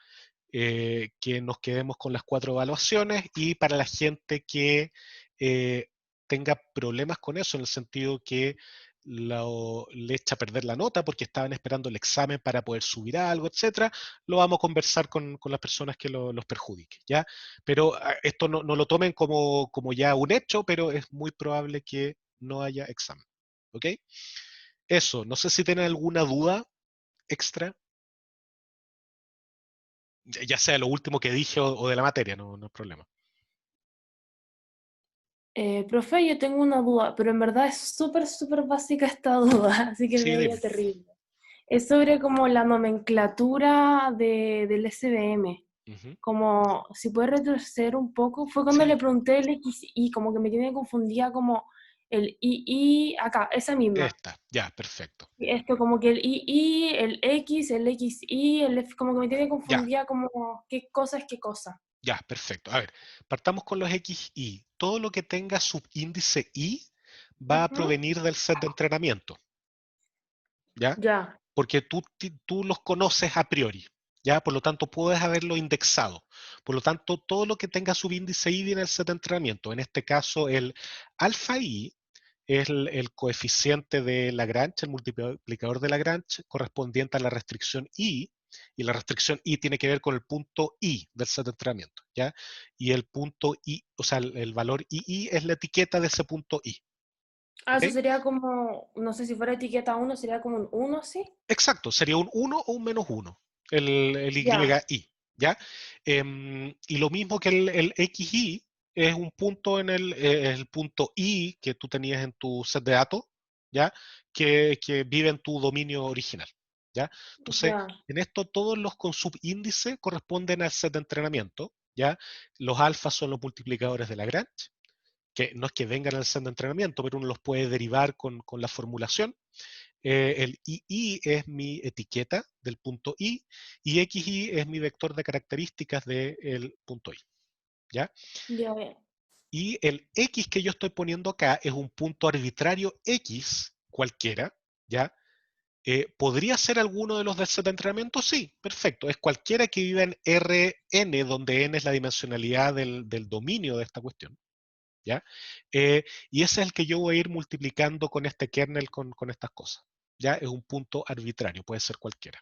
Speaker 1: Que nos quedemos con las 4 evaluaciones, y para la gente que eh, tenga problemas con eso, en el sentido que le echa a perder la nota porque estaban esperando el examen para poder subir algo, etcétera, lo vamos a conversar con las personas que los perjudique, ¿ya? Pero esto no lo tomen como ya un hecho, pero es muy probable que no haya examen, ¿ok? Eso, no sé si tienen alguna duda extra, ya sea lo último que dije o de la materia, no hay problema.
Speaker 2: Profe, yo tengo una duda, pero en verdad es súper, súper básica esta duda, así que
Speaker 1: Sí,
Speaker 2: medio
Speaker 1: dime.
Speaker 2: terrible. Es sobre como la nomenclatura del SVM.
Speaker 1: Ujú.
Speaker 2: Como, si puede retroceder un poco, fue cuando le
Speaker 1: Sí,
Speaker 2: pregunté el XI, como que me tiene confundida como el II, acá, esa misma.
Speaker 1: esta, ya, perfecto.
Speaker 2: Y esto como que el II, el X, el XI, el F, como que me tiene
Speaker 1: Ya,
Speaker 2: confundida como qué cosa es qué cosa.
Speaker 1: ya, perfecto. A ver, partamos con los XI. Todo lo que tenga subíndice I va a
Speaker 2: Ujú.
Speaker 1: provenir del set de entrenamiento, ¿ya?
Speaker 2: Ya,
Speaker 1: Porque tú los conoces a priori, ¿ya? Por lo tanto, puedes haberlo indexado. Por lo tanto, todo lo que tenga subíndice I viene del set de entrenamiento. En este caso, el alfa I es el coeficiente de Lagrange, el multiplicador de Lagrange, correspondiente a la restricción I, y la restricción I tiene que ver con el punto I del set de entrenamiento, ¿ya? Y el punto I, o sea, el valor II es la etiqueta de ese punto I,
Speaker 2: ah,
Speaker 1: ¿ok?
Speaker 2: eso sería como, no sé si fuera etiqueta uno sería como un uno, ¿sí?
Speaker 1: Exacto, sería un 1 o un menos 1, el
Speaker 2: Ya,
Speaker 1: YI, ¿ya? Y lo mismo que el XI es un punto el punto I que tú tenías en tu set de datos, ¿ya? Que vive en tu dominio original, ¿ya? Entonces,
Speaker 2: ya,
Speaker 1: en esto todos los con subíndice corresponden al set de entrenamiento, ¿ya? Los alfas son los multiplicadores de Lagrange, que no es que vengan al set de entrenamiento, pero uno los puede derivar con la formulación. El II es mi etiqueta del punto I, y XI es mi vector de características del punto I, ¿ya?
Speaker 2: ya, ya.
Speaker 1: Y el X que yo estoy poniendo acá es un punto arbitrario X cualquiera, ¿ya? ¿Podría ser alguno de los del set de entrenamiento? Sí, perfecto. Es cualquiera que viva en Rn, donde n es la dimensionalidad del dominio de esta cuestión, ¿ya? Y ese es el que yo voy a ir multiplicando con este kernel, con estas cosas. ¿Ya? Es un punto arbitrario, puede ser cualquiera.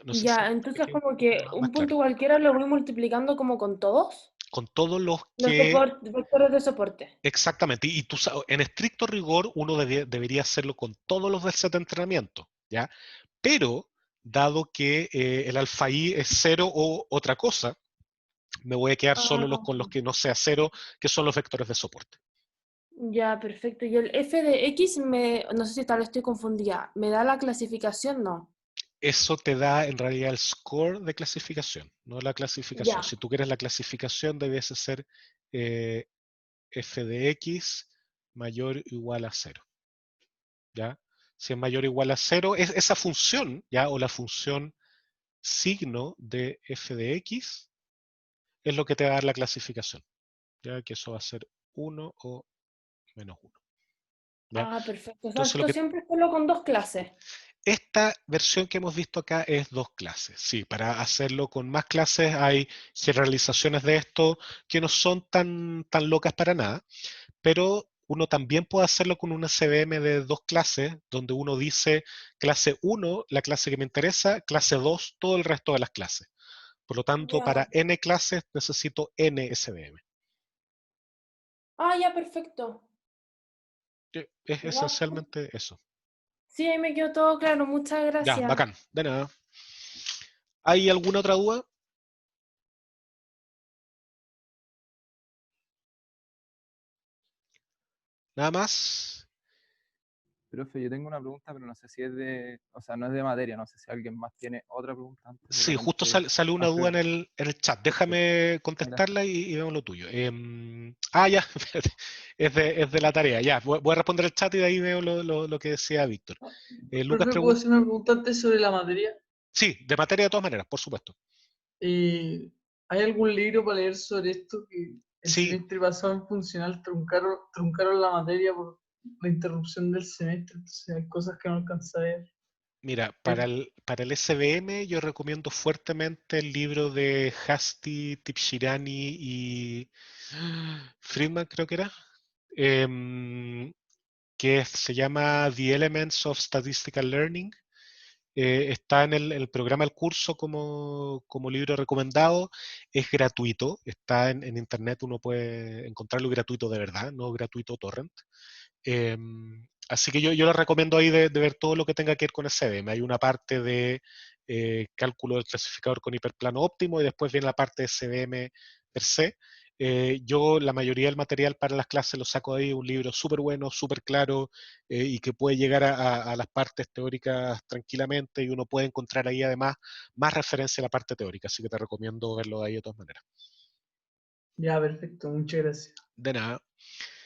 Speaker 1: No sé si
Speaker 2: Ya,
Speaker 1: me
Speaker 2: entonces
Speaker 1: quedó
Speaker 2: como que
Speaker 1: más
Speaker 2: un
Speaker 1: claro.
Speaker 2: punto cualquiera lo voy multiplicando como con todos
Speaker 1: Con todos los
Speaker 2: los
Speaker 1: que,
Speaker 2: vectores de soporte.
Speaker 1: exactamente, y tú en estricto rigor uno debería hacerlo con todos los del set de entrenamiento, ¿ya? Pero, dado que el alfa i es cero o otra cosa, me voy a quedar solo con
Speaker 2: Ah,
Speaker 1: los que no sea cero, que son los vectores de soporte.
Speaker 2: ya, perfecto. Y el f de x, no sé si tal vez estoy confundida, ¿me da la clasificación? No.
Speaker 1: Eso te da en realidad el score de clasificación, no la clasificación.
Speaker 2: Ya,
Speaker 1: Si tú quieres la clasificación, debiese ser eh, f de x mayor o igual a cero, ¿ya? Si es mayor o igual a cero, es esa función, ¿ya? O la función signo de f de x es lo que te va a dar la clasificación, ¿ya? Que eso va a ser uno o menos uno, ¿ya?
Speaker 2: ah, perfecto. O sea,
Speaker 1: Entonces, lo
Speaker 2: esto
Speaker 1: que
Speaker 2: siempre es solo con dos clases.
Speaker 1: esta versión que hemos visto acá es dos clases. Sí, para hacerlo con más clases hay generalizaciones de esto que no son tan locas para nada, pero uno también puede hacerlo con una CVM de dos clases, donde uno dice clase uno, la clase que me interesa, clase 2, todo el resto de las clases. Por lo tanto,
Speaker 2: Ya,
Speaker 1: para n clases necesito n SVM.
Speaker 2: Ah, ya, perfecto.
Speaker 1: Es
Speaker 2: Ya.
Speaker 1: esencialmente eso.
Speaker 2: Sí, ahí me quedó todo claro. Muchas
Speaker 1: Ya,
Speaker 2: gracias.
Speaker 1: bacán, de nada. ¿Hay alguna otra duda? Nada más.
Speaker 3: Profe, yo tengo una pregunta, pero no sé si es de, o sea, no es de materia, no sé si alguien más tiene otra pregunta antes, de
Speaker 1: Sí, justo
Speaker 3: repente,
Speaker 1: sale una duda
Speaker 3: antes,
Speaker 1: en el chat.
Speaker 3: perfecto,
Speaker 1: Déjame
Speaker 3: gracias.
Speaker 1: contestarla y vemos lo tuyo. Ya, espérate. Es de la tarea. Ya, voy a responder el chat y de ahí veo lo que decía Víctor. Lucas
Speaker 4: Profe, ¿puedo
Speaker 1: pregunta.
Speaker 4: hacer una pregunta antes sobre la materia?
Speaker 1: Sí, de materia de todas maneras, por supuesto.
Speaker 4: ¿Hay algún libro para leer sobre esto que el
Speaker 1: Sí,
Speaker 4: semestre pasado en funcional truncaron la materia por la interrupción del semestre? Entonces hay cosas que no alcancé a ver.
Speaker 1: mira,
Speaker 4: Eh,
Speaker 1: para el SBM yo recomiendo fuertemente el libro de Hasti, Tipshirani y Friedman, creo que era, em, se llama The Elements of Statistical Learning. Está en el programa del curso como libro recomendado. Es gratuito, está en internet, uno puede encontrarlo gratuito de verdad, no gratuito torrent. Así que yo les recomiendo ahí de ver todo lo que tenga que ver con SBM. Hay una parte de cálculo del clasificador con hiperplano óptimo y después viene la parte de SBM per se. Yo la mayoría del material para las clases lo saco de ahí, un libro súper bueno, súper claro y que puede llegar a las partes teóricas tranquilamente y uno puede encontrar ahí además más referencia a la parte teórica. Así que te recomiendo verlo de ahí de todas maneras.
Speaker 4: ya, perfecto, muchas gracias.
Speaker 1: De nada.